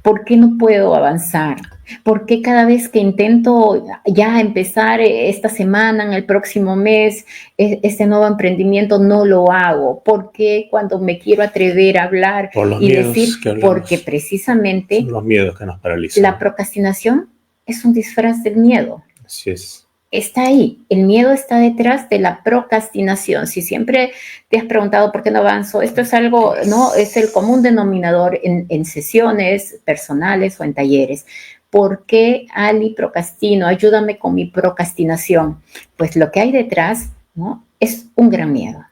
¿Por qué no puedo avanzar? ¿Por qué cada vez que intento ya empezar esta semana, en el próximo mes, este nuevo emprendimiento no lo hago? ¿Por qué cuando me quiero atrever a hablar y decir? Porque precisamente son los miedos que nos paralizan. La procrastinación es un disfraz del miedo. Así es. Está ahí, el miedo está detrás de la procrastinación. Si siempre te has preguntado por qué no avanzo, esto es algo, ¿no? Es el común denominador en sesiones personales o en talleres. ¿Por qué, Ali, procrastino? Ayúdame con mi procrastinación. Pues lo que hay detrás, ¿no? Es un gran miedo.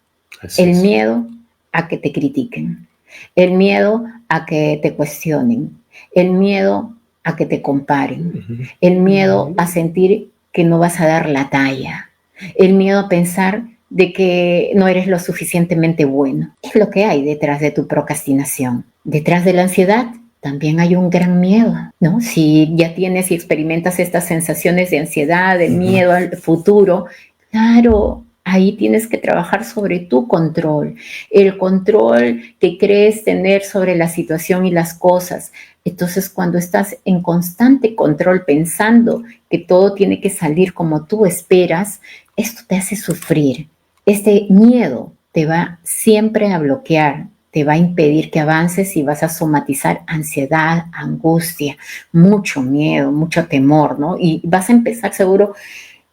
El miedo a que te critiquen, el miedo a que te cuestionen, el miedo a que te comparen, el miedo a sentir que no vas a dar la talla, el miedo a pensar de que no eres lo suficientemente bueno. Es lo que hay detrás de tu procrastinación. Detrás de la ansiedad también hay un gran miedo, ¿no? Si ya tienes y experimentas estas sensaciones de ansiedad, de miedo al futuro, claro, ahí tienes que trabajar sobre tu control, el control que crees tener sobre la situación y las cosas. Entonces, cuando estás en constante control pensando que todo tiene que salir como tú esperas, esto te hace sufrir. Este miedo te va siempre a bloquear, te va a impedir que avances y vas a somatizar ansiedad, angustia, mucho miedo, mucho temor, ¿no? Y vas a empezar seguro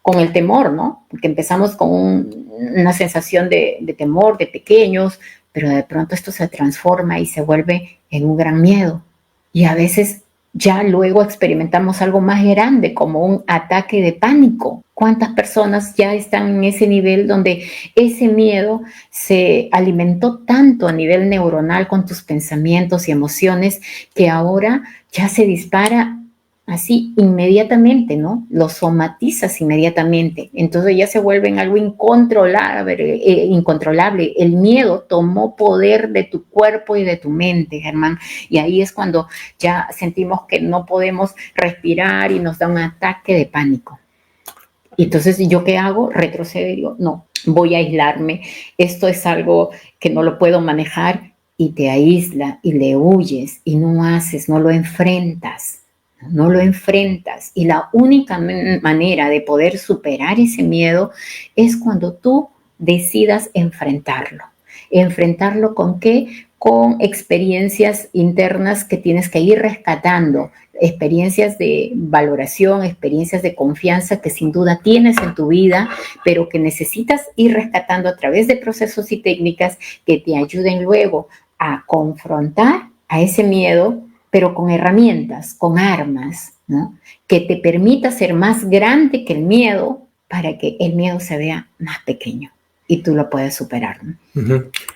con el temor, ¿no? Porque empezamos con una sensación de temor de pequeños, pero de pronto esto se transforma y se vuelve en un gran miedo. Y a veces ya luego experimentamos algo más grande, como un ataque de pánico. ¿Cuántas personas ya están en ese nivel donde ese miedo se alimentó tanto a nivel neuronal con tus pensamientos y emociones que ahora ya se dispara así inmediatamente, ¿no? Lo somatizas inmediatamente. Entonces ya se vuelven algo incontrolable. El miedo tomó poder de tu cuerpo y de tu mente, Germán. Y ahí es cuando ya sentimos que no podemos respirar y nos da un ataque de pánico. Y entonces, ¿yo qué hago? Retrocedo y digo, no, voy a aislarme. Esto es algo que no lo puedo manejar y te aísla y le huyes y no haces, no lo enfrentas. No lo enfrentas. Y la única manera de poder superar ese miedo es cuando tú decidas enfrentarlo. ¿Enfrentarlo con qué? Con experiencias internas que tienes que ir rescatando, experiencias de valoración, experiencias de confianza que sin duda tienes en tu vida, pero que necesitas ir rescatando a través de procesos y técnicas que te ayuden luego a confrontar a ese miedo, pero con herramientas, con armas, ¿no? Que te permita ser más grande que el miedo para que el miedo se vea más pequeño y tú lo puedes superar, ¿no?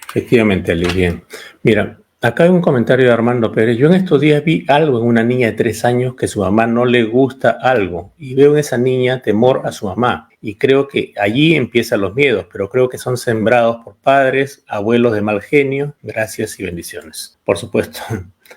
Efectivamente, Ali, bien. Mira, acá hay un comentario de Armando Pérez. Yo en estos días vi algo en una niña de 3 años que su mamá no le gusta algo y veo en esa niña temor a su mamá y creo que allí empiezan los miedos, pero creo que son sembrados por padres, abuelos de mal genio. Gracias y bendiciones. Por supuesto,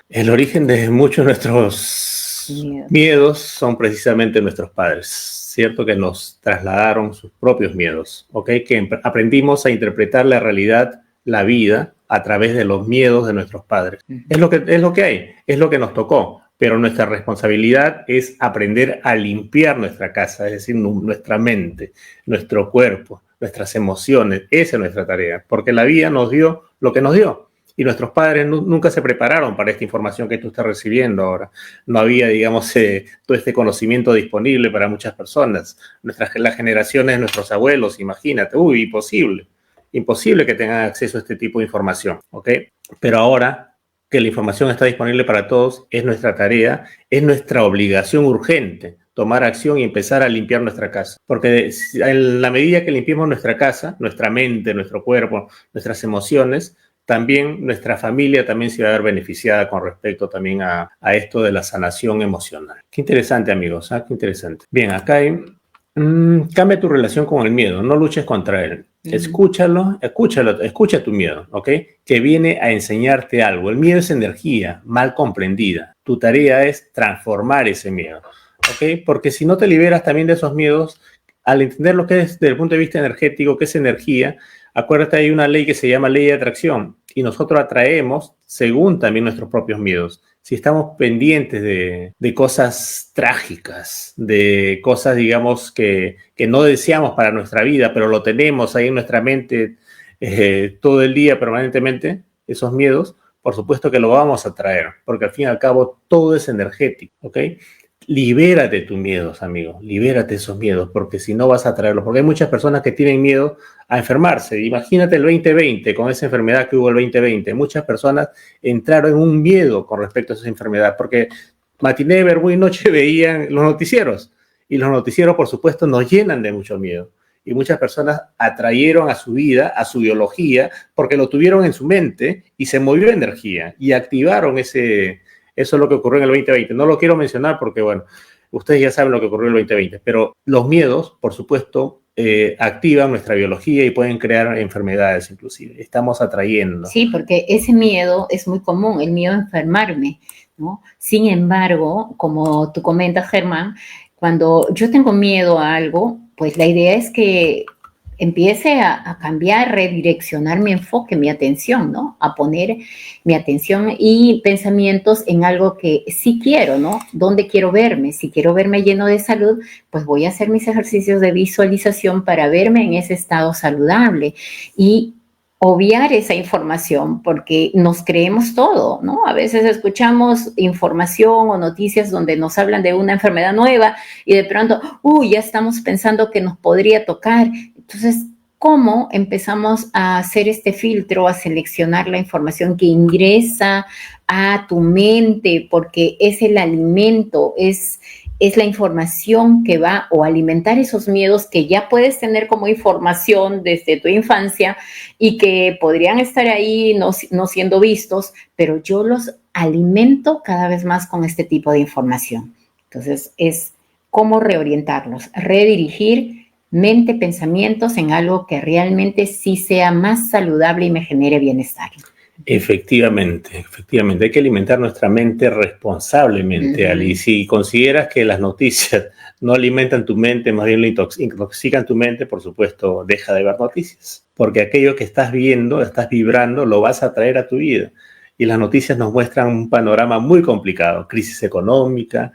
el origen de muchos de nuestros miedos son precisamente nuestros padres. Cierto que nos trasladaron sus propios miedos, ¿ok? Que aprendimos a interpretar la realidad, la vida, a través de los miedos de nuestros padres. Es lo que hay, es lo que nos tocó, pero nuestra responsabilidad es aprender a limpiar nuestra casa, es decir, nuestra mente, nuestro cuerpo, nuestras emociones. Esa es nuestra tarea, porque la vida nos dio lo que nos dio. Y nuestros padres nunca se prepararon para esta información que tú estás recibiendo ahora. No había, digamos, todo este conocimiento disponible para muchas personas. Las generaciones de nuestros abuelos, imagínate, imposible que tengan acceso a este tipo de información, ¿ok? Pero ahora que la información está disponible para todos, es nuestra tarea, es nuestra obligación urgente tomar acción y empezar a limpiar nuestra casa. Porque en la medida que limpiemos nuestra casa, nuestra mente, nuestro cuerpo, nuestras emociones, también nuestra familia también se va a ver beneficiada con respecto también a esto de la sanación emocional. Qué interesante, amigos, ¿eh? Qué interesante. Bien, acá hay... cambia tu relación con el miedo, no luches contra él. Escucha tu miedo, ¿ok? Que viene a enseñarte algo. El miedo es energía mal comprendida. Tu tarea es transformar ese miedo, ¿ok? Porque si no te liberas también de esos miedos, al entender lo que es desde el punto de vista energético, que es energía, acuérdate, hay una ley que se llama ley de atracción y nosotros atraemos según también nuestros propios miedos. Si estamos pendientes de cosas trágicas, de cosas, digamos, que no deseamos para nuestra vida, pero lo tenemos ahí en nuestra mente todo el día permanentemente, esos miedos, por supuesto que lo vamos a traer, porque al fin y al cabo todo es energético, ¿ok? libérate de tus miedos, amigo, libérate de esos miedos, porque si no vas a traerlos, porque hay muchas personas que tienen miedo a enfermarse. Imagínate el 2020, con esa enfermedad que hubo el 2020, muchas personas entraron en un miedo con respecto a esa enfermedad, porque matiné, verbú y noche veían los noticieros, y los noticieros, por supuesto, nos llenan de mucho miedo. Y muchas personas atrayeron a su vida, a su biología, porque lo tuvieron en su mente y se movió energía y activaron ese. Eso es lo que ocurrió en el 2020. No lo quiero mencionar porque, bueno, ustedes ya saben lo que ocurrió en el 2020, pero los miedos, por supuesto, activan nuestra biología y pueden crear enfermedades inclusive. Estamos atrayendo. Sí, porque ese miedo es muy común, el miedo a enfermarme, ¿no? Sin embargo, como tú comentas, Germán, cuando yo tengo miedo a algo, pues la idea es que empiece a cambiar, redireccionar mi enfoque, mi atención, ¿no? A poner mi atención y pensamientos en algo que sí quiero, ¿no? ¿Dónde quiero verme? Si quiero verme lleno de salud, pues voy a hacer mis ejercicios de visualización para verme en ese estado saludable y obviar esa información porque nos creemos todo, ¿no? A veces escuchamos información o noticias donde nos hablan de una enfermedad nueva y de pronto, ya estamos pensando que nos podría tocar. Entonces, ¿cómo empezamos a hacer este filtro, a seleccionar la información que ingresa a tu mente? Porque es el alimento, es la información que va o alimentar esos miedos que ya puedes tener como información desde tu infancia y que podrían estar ahí no siendo vistos, pero yo los alimento cada vez más con este tipo de información. Entonces, es cómo reorientarlos, redirigir mente, pensamientos en algo que realmente sí sea más saludable y me genere bienestar. Efectivamente, efectivamente. Hay que alimentar nuestra mente responsablemente, Ali. Si consideras que las noticias no alimentan tu mente, más bien lo intoxican tu mente, por supuesto, deja de ver noticias. Porque aquello que estás viendo, estás vibrando, lo vas a traer a tu vida. Y las noticias nos muestran un panorama muy complicado. Crisis económica,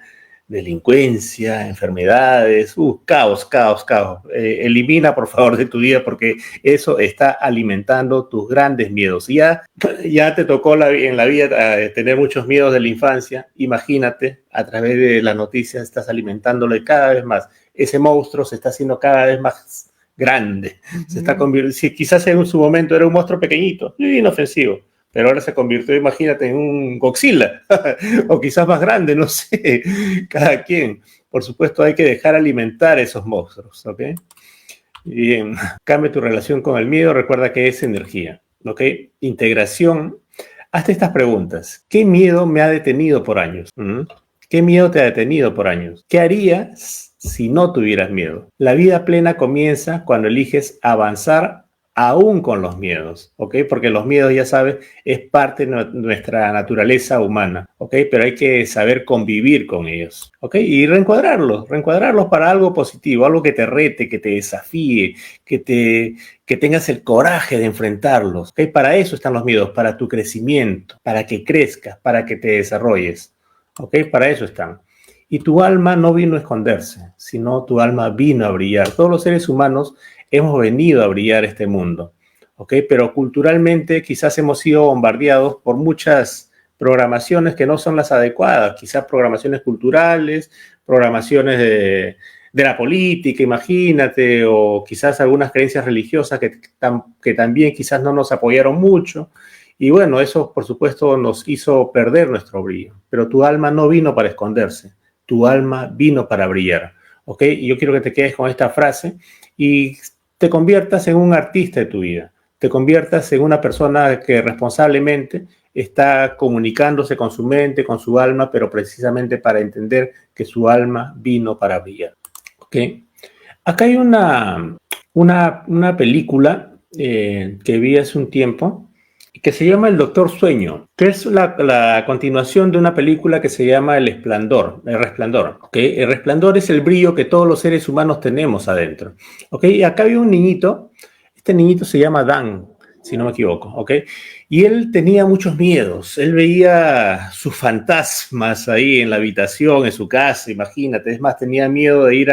delincuencia, enfermedades, caos, caos, caos. Elimina, por favor, de tu vida porque eso está alimentando tus grandes miedos. Ya te tocó en la vida tener muchos miedos de la infancia. Imagínate, a través de las noticias estás alimentándolo cada vez más. Ese monstruo se está haciendo cada vez más grande. Se está convirtiendo, si quizás en su momento era un monstruo pequeñito, inofensivo, pero ahora se convirtió, imagínate, en un Godzilla, o quizás más grande, no sé, cada quien. Por supuesto, hay que dejar alimentar esos monstruos, ¿ok? Bien, cambia tu relación con el miedo, recuerda que es energía, ¿ok? Integración. Hazte estas preguntas. ¿Qué miedo me ha detenido por años? ¿Qué miedo te ha detenido por años? ¿Qué harías si no tuvieras miedo? La vida plena comienza cuando eliges avanzar aún con los miedos, ¿ok? Porque los miedos, ya sabes, es parte de nuestra naturaleza humana, ¿ok? Pero hay que saber convivir con ellos, ¿ok? Y reencuadrarlos para algo positivo, algo que te rete, que te desafíe, que tengas el coraje de enfrentarlos, ¿ok? Para eso están los miedos, para tu crecimiento, para que crezcas, para que te desarrolles, ¿ok? Para eso están. Y tu alma no vino a esconderse, sino tu alma vino a brillar. Todos los seres humanos hemos venido a brillar este mundo, ¿ok? Pero culturalmente quizás hemos sido bombardeados por muchas programaciones que no son las adecuadas, quizás programaciones culturales, programaciones de la política, imagínate, o quizás algunas creencias religiosas que también quizás no nos apoyaron mucho. Y bueno, eso por supuesto nos hizo perder nuestro brillo, pero tu alma no vino para esconderse, tu alma vino para brillar, ¿ok? Y yo quiero que te quedes con esta frase y te conviertas en un artista de tu vida, te conviertas en una persona que responsablemente está comunicándose con su mente, con su alma, pero precisamente para entender que su alma vino para brillar, ¿ok? Acá hay una película que vi hace un tiempo que se llama El Doctor Sueño, que es la continuación de una película que se llama El Resplandor, ¿ok? El resplandor es el brillo que todos los seres humanos tenemos adentro, ¿ok? Y acá había un niñito, este niñito se llama Dan, si no me equivoco, ¿ok? Y él tenía muchos miedos, él veía sus fantasmas ahí en la habitación, en su casa, imagínate, es más, tenía miedo de ir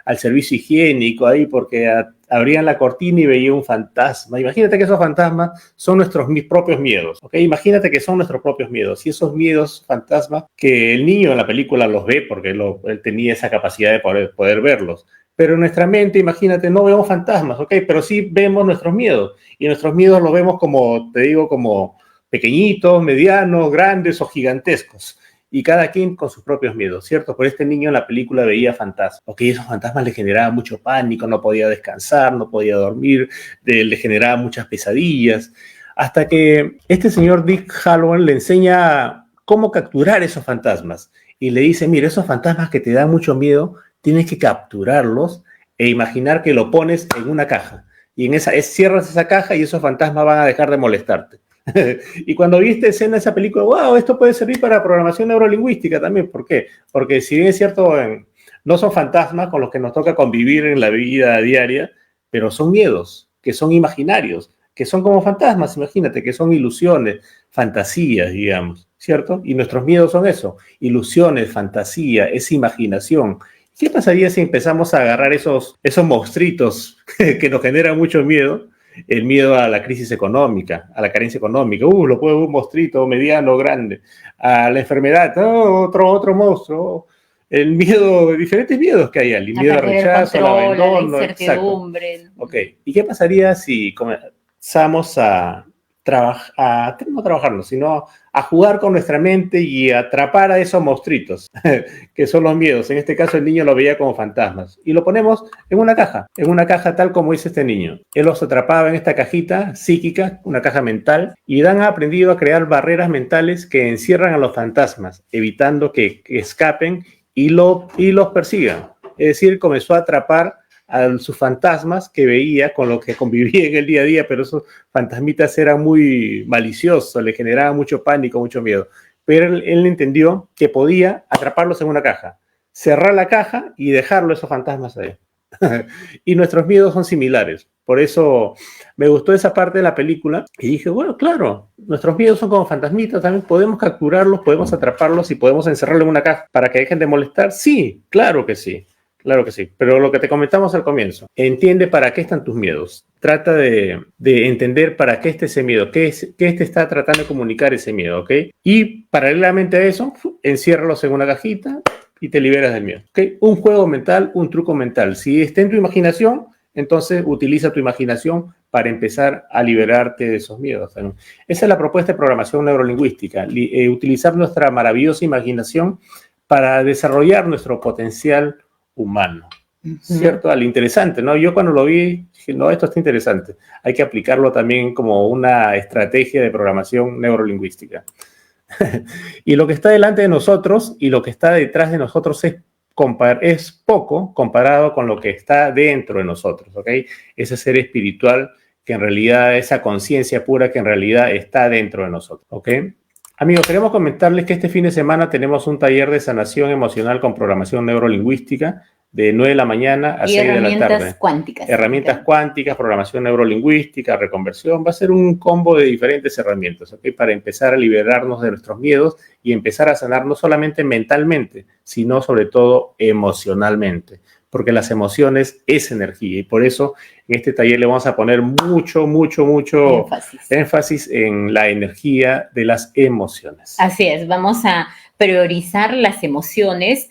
al servicio higiénico ahí porque abrían la cortina y veía un fantasma. Imagínate que esos fantasmas son mis propios miedos, ¿ok? Imagínate que son nuestros propios miedos. Y esos miedos fantasmas que el niño en la película los ve porque él tenía esa capacidad de poder verlos. Pero en nuestra mente, imagínate, no vemos fantasmas, ¿ok? Pero sí vemos nuestros miedos. Y nuestros miedos los vemos como, te digo, como pequeñitos, medianos, grandes o gigantescos. Y cada quien con sus propios miedos, ¿cierto? Por este niño en la película veía fantasmas. Ok, esos fantasmas le generaban mucho pánico, no podía descansar, no podía dormir, le generaban muchas pesadillas. Hasta que este señor Dick Halloran le enseña cómo capturar esos fantasmas. Y le dice, mira, esos fantasmas que te dan mucho miedo, tienes que capturarlos e imaginar que lo pones en una caja. Y cierras esa caja y esos fantasmas van a dejar de molestarte. Y cuando vi esta escena, esa película, wow, esto puede servir para programación neurolingüística también. ¿Por qué? Porque si bien es cierto, no son fantasmas con los que nos toca convivir en la vida diaria, pero son miedos, que son imaginarios, que son como fantasmas, imagínate, que son ilusiones, fantasías, digamos, ¿cierto? Y nuestros miedos son eso, ilusiones, fantasía, esa imaginación. ¿Qué pasaría si empezamos a agarrar esos monstruitos que nos generan mucho miedo? El miedo a la crisis económica, a la carencia económica, lo puedo ver un monstruito mediano, grande, a la enfermedad, otro monstruo, el miedo, diferentes miedos que hay, el miedo al rechazo, al abandono, la incertidumbre. Exacto. Ok, ¿y qué pasaría si comenzamos a no trabajarnos, sino a jugar con nuestra mente y a atrapar a esos monstruitos, que son los miedos? En este caso el niño lo veía como fantasmas. Y lo ponemos en una caja tal como dice este niño. Él los atrapaba en esta cajita psíquica, una caja mental, y Dan ha aprendido a crear barreras mentales que encierran a los fantasmas, evitando que escapen y los persigan. Es decir, comenzó a atrapar a sus fantasmas que veía, con los que convivía en el día a día, pero esos fantasmitas eran muy maliciosos, le generaban mucho pánico, mucho miedo. Pero él entendió que podía atraparlos en una caja, cerrar la caja y dejarlo esos fantasmas ahí. Y nuestros miedos son similares. Por eso me gustó esa parte de la película y dije, bueno, claro, nuestros miedos son como fantasmitas, también podemos capturarlos, podemos atraparlos y podemos encerrarlos en una caja para que dejen de molestar. Sí, claro que sí. Claro que sí, pero lo que te comentamos al comienzo, entiende para qué están tus miedos. Trata de entender para qué está ese miedo, qué te está tratando de comunicar ese miedo, ¿ok? Y paralelamente a eso, enciérralos en una cajita y te liberas del miedo, ¿ok? Un juego mental, un truco mental. Si está en tu imaginación, entonces utiliza tu imaginación para empezar a liberarte de esos miedos. Esa es la propuesta de programación neurolingüística, utilizar nuestra maravillosa imaginación para desarrollar nuestro potencial humano, ¿cierto? Al interesante, ¿no? Yo cuando lo vi, dije, no, esto está interesante. Hay que aplicarlo también como una estrategia de programación neurolingüística. Y lo que está delante de nosotros y lo que está detrás de nosotros es poco comparado con lo que está dentro de nosotros, ¿ok? Ese ser espiritual que en realidad, esa conciencia pura que en realidad está dentro de nosotros, ¿ok? Amigos, queremos comentarles que este fin de semana tenemos un taller de sanación emocional con programación neurolingüística de 9 de la mañana a 6 de la tarde. Herramientas cuánticas. Herramientas cuánticas, programación neurolingüística, reconversión. Va a ser un combo de diferentes herramientas, ¿ok? Para empezar a liberarnos de nuestros miedos y empezar a sanar no solamente mentalmente, sino sobre todo emocionalmente. Porque las emociones es energía y por eso en este taller le vamos a poner mucho énfasis en la energía de las emociones. Así es, vamos a priorizar las emociones.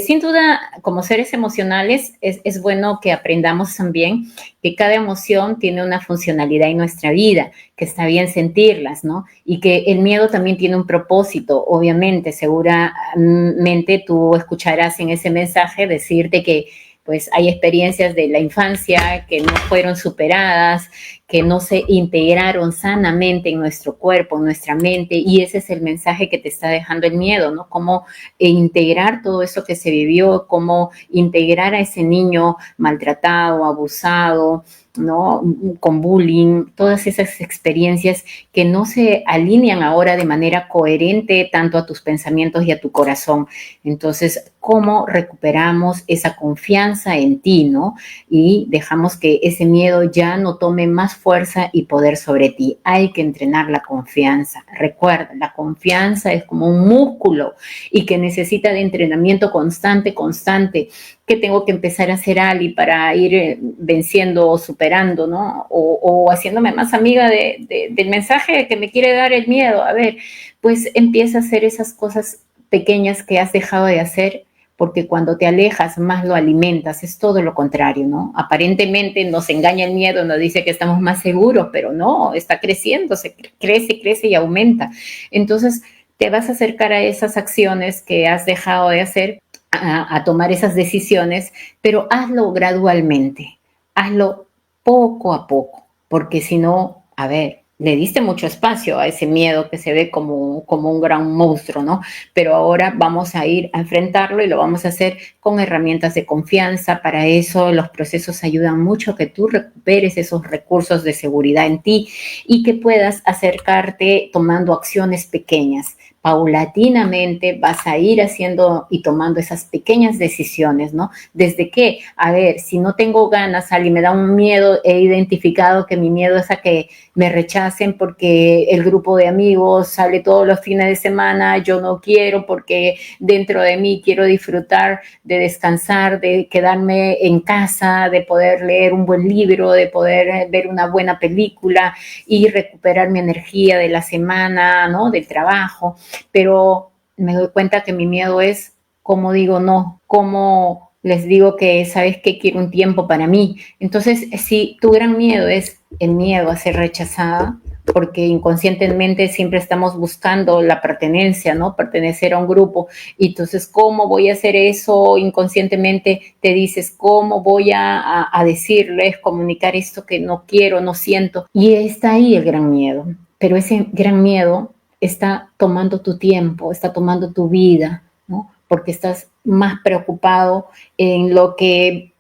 Sin duda, como seres emocionales, es bueno que aprendamos también que cada emoción tiene una funcionalidad en nuestra vida, que está bien sentirlas, ¿no? Y que el miedo también tiene un propósito, obviamente. Seguramente tú escucharás en ese mensaje decirte que pues hay experiencias de la infancia que no fueron superadas, que no se integraron sanamente en nuestro cuerpo, en nuestra mente, y ese es el mensaje que te está dejando el miedo, ¿no? Cómo integrar todo eso que se vivió, cómo integrar a ese niño maltratado, abusado, ¿no? Con bullying, todas esas experiencias que no se alinean ahora de manera coherente tanto a tus pensamientos y a tu corazón. Entonces, ¿cómo recuperamos esa confianza en ti, ¿no? Y dejamos que ese miedo ya no tome más fuerza y poder sobre ti. Hay que entrenar la confianza. Recuerda, la confianza es como un músculo y que necesita de entrenamiento constante, constante. ¿Qué tengo que empezar a hacer, Ali, para ir venciendo o superando, ¿no? O haciéndome más amiga del mensaje que me quiere dar el miedo. A ver, pues empieza a hacer esas cosas pequeñas que has dejado de hacer, porque cuando te alejas más lo alimentas, es todo lo contrario, ¿no? Aparentemente nos engaña el miedo, nos dice que estamos más seguros, pero no, está creciendo, se crece, crece y aumenta. Entonces te vas a acercar a esas acciones que has dejado de hacer, a tomar esas decisiones, pero hazlo gradualmente, hazlo poco a poco, porque si no, a ver, le diste mucho espacio a ese miedo que se ve como un gran monstruo, ¿no? Pero ahora vamos a ir a enfrentarlo y lo vamos a hacer con herramientas de confianza. Para eso los procesos ayudan mucho a que tú recuperes esos recursos de seguridad en ti y que puedas acercarte tomando acciones pequeñas. Paulatinamente vas a ir haciendo y tomando esas pequeñas decisiones, ¿no? Desde que, a ver, si no tengo ganas, Ali, me da un miedo, he identificado que mi miedo es a que me rechacen porque el grupo de amigos sale todos los fines de semana, yo no quiero porque dentro de mí quiero disfrutar de descansar, de quedarme en casa, de poder leer un buen libro, de poder ver una buena película y recuperar mi energía de la semana, ¿no? Del trabajo. Pero me doy cuenta que mi miedo es cómo digo no, cómo les digo que, ¿sabes qué? Quiero un tiempo para mí. Entonces, si tu gran miedo es el miedo a ser rechazada, porque inconscientemente siempre estamos buscando la pertenencia, ¿no? Pertenecer a un grupo. Y entonces, ¿cómo voy a hacer eso? Inconscientemente te dices, ¿cómo voy a decirles, comunicar esto que no quiero, no siento? Y está ahí el gran miedo. Pero ese gran miedo está tomando tu tiempo, está tomando tu vida, ¿no? Porque estás más preocupado en lo que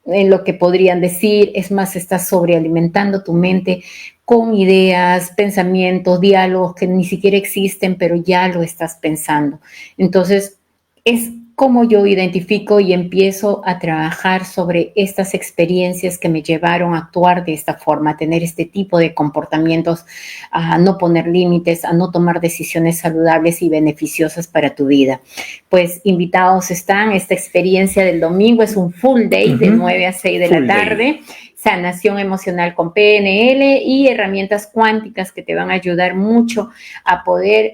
podrían decir, es más, estás sobrealimentando tu mente con ideas, pensamientos, diálogos que ni siquiera existen, pero ya lo estás pensando. Entonces, es como yo identifico y empiezo a trabajar sobre estas experiencias que me llevaron a actuar de esta forma, a tener este tipo de comportamientos, a no poner límites, a no tomar decisiones saludables y beneficiosas para tu vida. Pues invitados están, esta experiencia del domingo es un full day de 9 a 6 de la tarde. Sanación emocional con PNL y herramientas cuánticas que te van a ayudar mucho a poder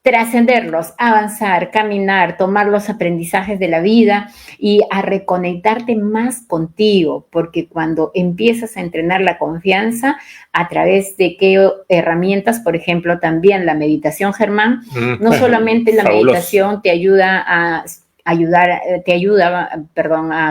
trascenderlos, avanzar, caminar, tomar los aprendizajes de la vida y a reconectarte más contigo, porque cuando empiezas a entrenar la confianza a través de qué herramientas, por ejemplo, también la meditación, Germán, no solamente la meditación te ayuda a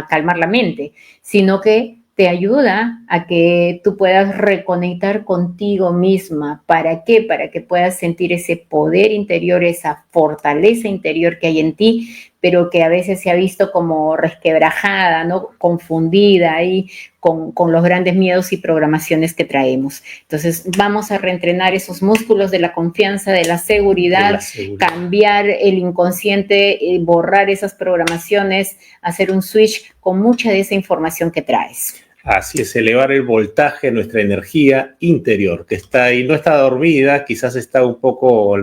calmar la mente, sino que te ayuda a que tú puedas reconectar contigo misma. ¿Para qué? Para que puedas sentir ese poder interior, esa fortaleza interior que hay en ti, pero que a veces se ha visto como resquebrajada, ¿no? Confundida ahí con los grandes miedos y programaciones que traemos. Entonces, vamos a reentrenar esos músculos de la confianza, de la seguridad, cambiar el inconsciente, borrar esas programaciones, hacer un switch con mucha de esa información que traes. Así es, elevar el voltaje de nuestra energía interior, que está ahí, no está dormida, quizás está un poco,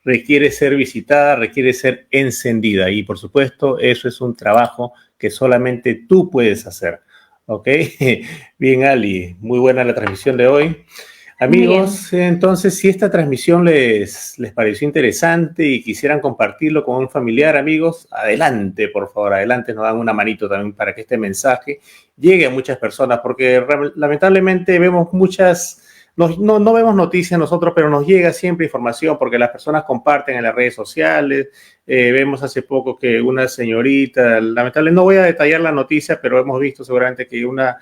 requiere ser visitada, requiere ser encendida. Y por supuesto, eso es un trabajo que solamente tú puedes hacer. ¿Ok? Bien, Ali, muy buena la transmisión de hoy. Amigos, entonces, si esta transmisión les pareció interesante y quisieran compartirlo con un familiar, amigos, adelante, por favor, adelante, nos dan una manito también para que este mensaje llegue a muchas personas, porque lamentablemente vemos muchas, no vemos noticias nosotros, pero nos llega siempre información porque las personas comparten en las redes sociales. Vemos hace poco que una señorita, lamentablemente no voy a detallar la noticia, pero hemos visto seguramente que una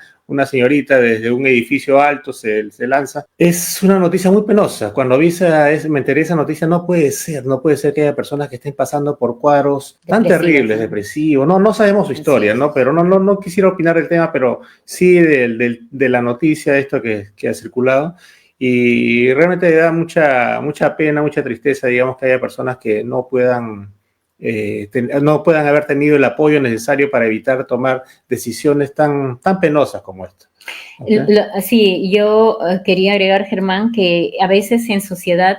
señorita desde un edificio alto se lanza. Es una noticia muy penosa. Cuando me enteré de esa noticia, no puede ser que haya personas que estén pasando por cuadros tan terribles, depresivos. No sabemos su historia, ¿no? Pero no quisiera opinar del tema, pero sí de la noticia, esto que ha circulado. Y realmente da mucha pena, mucha tristeza, digamos, que haya personas que no puedan haber tenido el apoyo necesario para evitar tomar decisiones tan penosas como esta. ¿Okay? Sí, yo quería agregar, Germán, que a veces en sociedad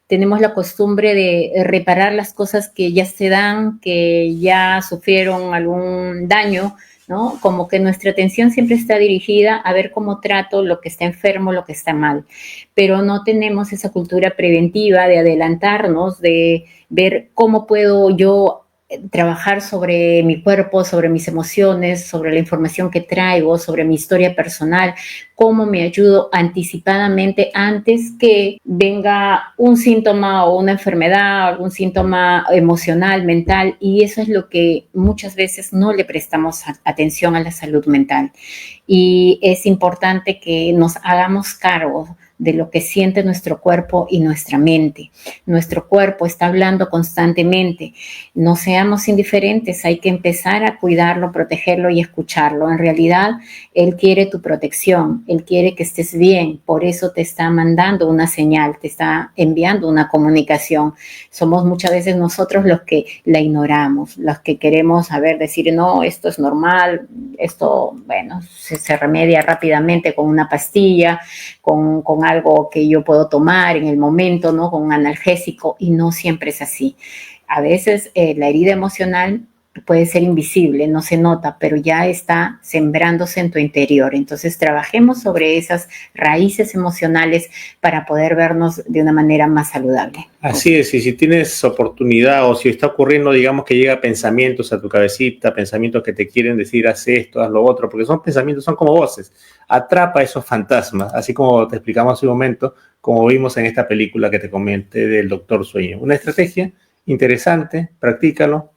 tenemos la costumbre de reparar las cosas que ya se dan, que ya sufrieron algún daño, ¿no? Como que nuestra atención siempre está dirigida a ver cómo trato lo que está enfermo, lo que está mal, pero no tenemos esa cultura preventiva de adelantarnos, de ver cómo puedo yo trabajar sobre mi cuerpo, sobre mis emociones, sobre la información que traigo, sobre mi historia personal, cómo me ayudo anticipadamente antes que venga un síntoma o una enfermedad, algún síntoma emocional, mental, y eso es lo que muchas veces no le prestamos atención a la salud mental. Y es importante que nos hagamos cargo de lo que siente nuestro cuerpo y nuestra mente. Nuestro cuerpo está hablando constantemente. No seamos indiferentes, hay que empezar a cuidarlo, protegerlo y escucharlo. En realidad, él quiere tu protección, él quiere que estés bien, por eso te está mandando una señal, te está enviando una comunicación. Somos muchas veces nosotros los que la ignoramos, los que queremos saber, decir, no, esto es normal, esto, bueno, se remedia rápidamente con una pastilla, con algo que yo puedo tomar en el momento, ¿no? Con un analgésico, y no siempre es así. A veces la herida emocional puede ser invisible, no se nota, pero ya está sembrándose en tu interior. Entonces, trabajemos sobre esas raíces emocionales para poder vernos de una manera más saludable. Así es, y si tienes oportunidad o si está ocurriendo, digamos que llega pensamientos a tu cabecita, pensamientos que te quieren decir, haz esto, haz lo otro, porque son pensamientos, son como voces. Atrapa esos fantasmas, así como te explicamos hace un momento, como vimos en esta película que te comenté del Doctor Sueño. Una estrategia interesante, practícalo.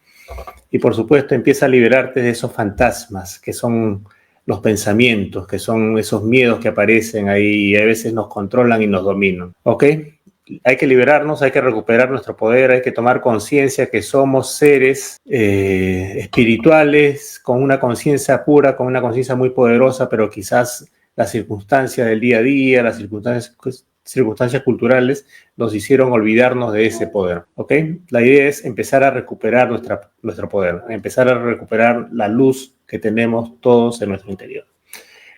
Y por supuesto empieza a liberarte de esos fantasmas que son los pensamientos, que son esos miedos que aparecen ahí y a veces nos controlan y nos dominan. ¿Ok? Hay que liberarnos, hay que recuperar nuestro poder, hay que tomar conciencia que somos seres espirituales, con una conciencia pura, con una conciencia muy poderosa, pero quizás las circunstancias del día a día, las circunstancias culturales nos hicieron olvidarnos de ese poder, ¿ok? La idea es empezar a recuperar nuestro poder, empezar a recuperar la luz que tenemos todos en nuestro interior.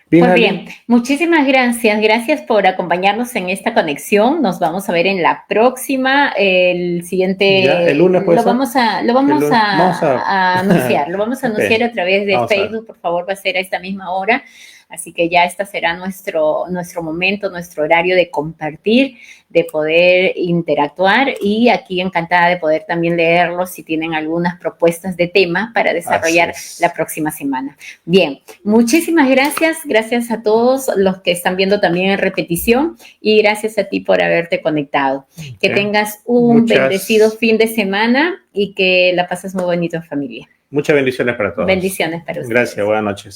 Bien, pues bien, muchísimas gracias. Gracias por acompañarnos en esta conexión. Nos vamos a ver en la próxima. El siguiente. ¿Ya? El lunes lo vamos a anunciar. Lo vamos a anunciar a través de Facebook. Por favor, va a ser a esta misma hora. Así que ya este será nuestro momento, nuestro horario de compartir, de poder interactuar, y aquí encantada de poder también leerlos si tienen algunas propuestas de tema para desarrollar la próxima semana. Bien, muchísimas gracias. Gracias a todos los que están viendo también en repetición, y gracias a ti por haberte conectado. Que tengas un bendecido fin de semana y que la pases muy bonito en familia. Muchas bendiciones para todos. Bendiciones para ustedes. Gracias, buenas noches.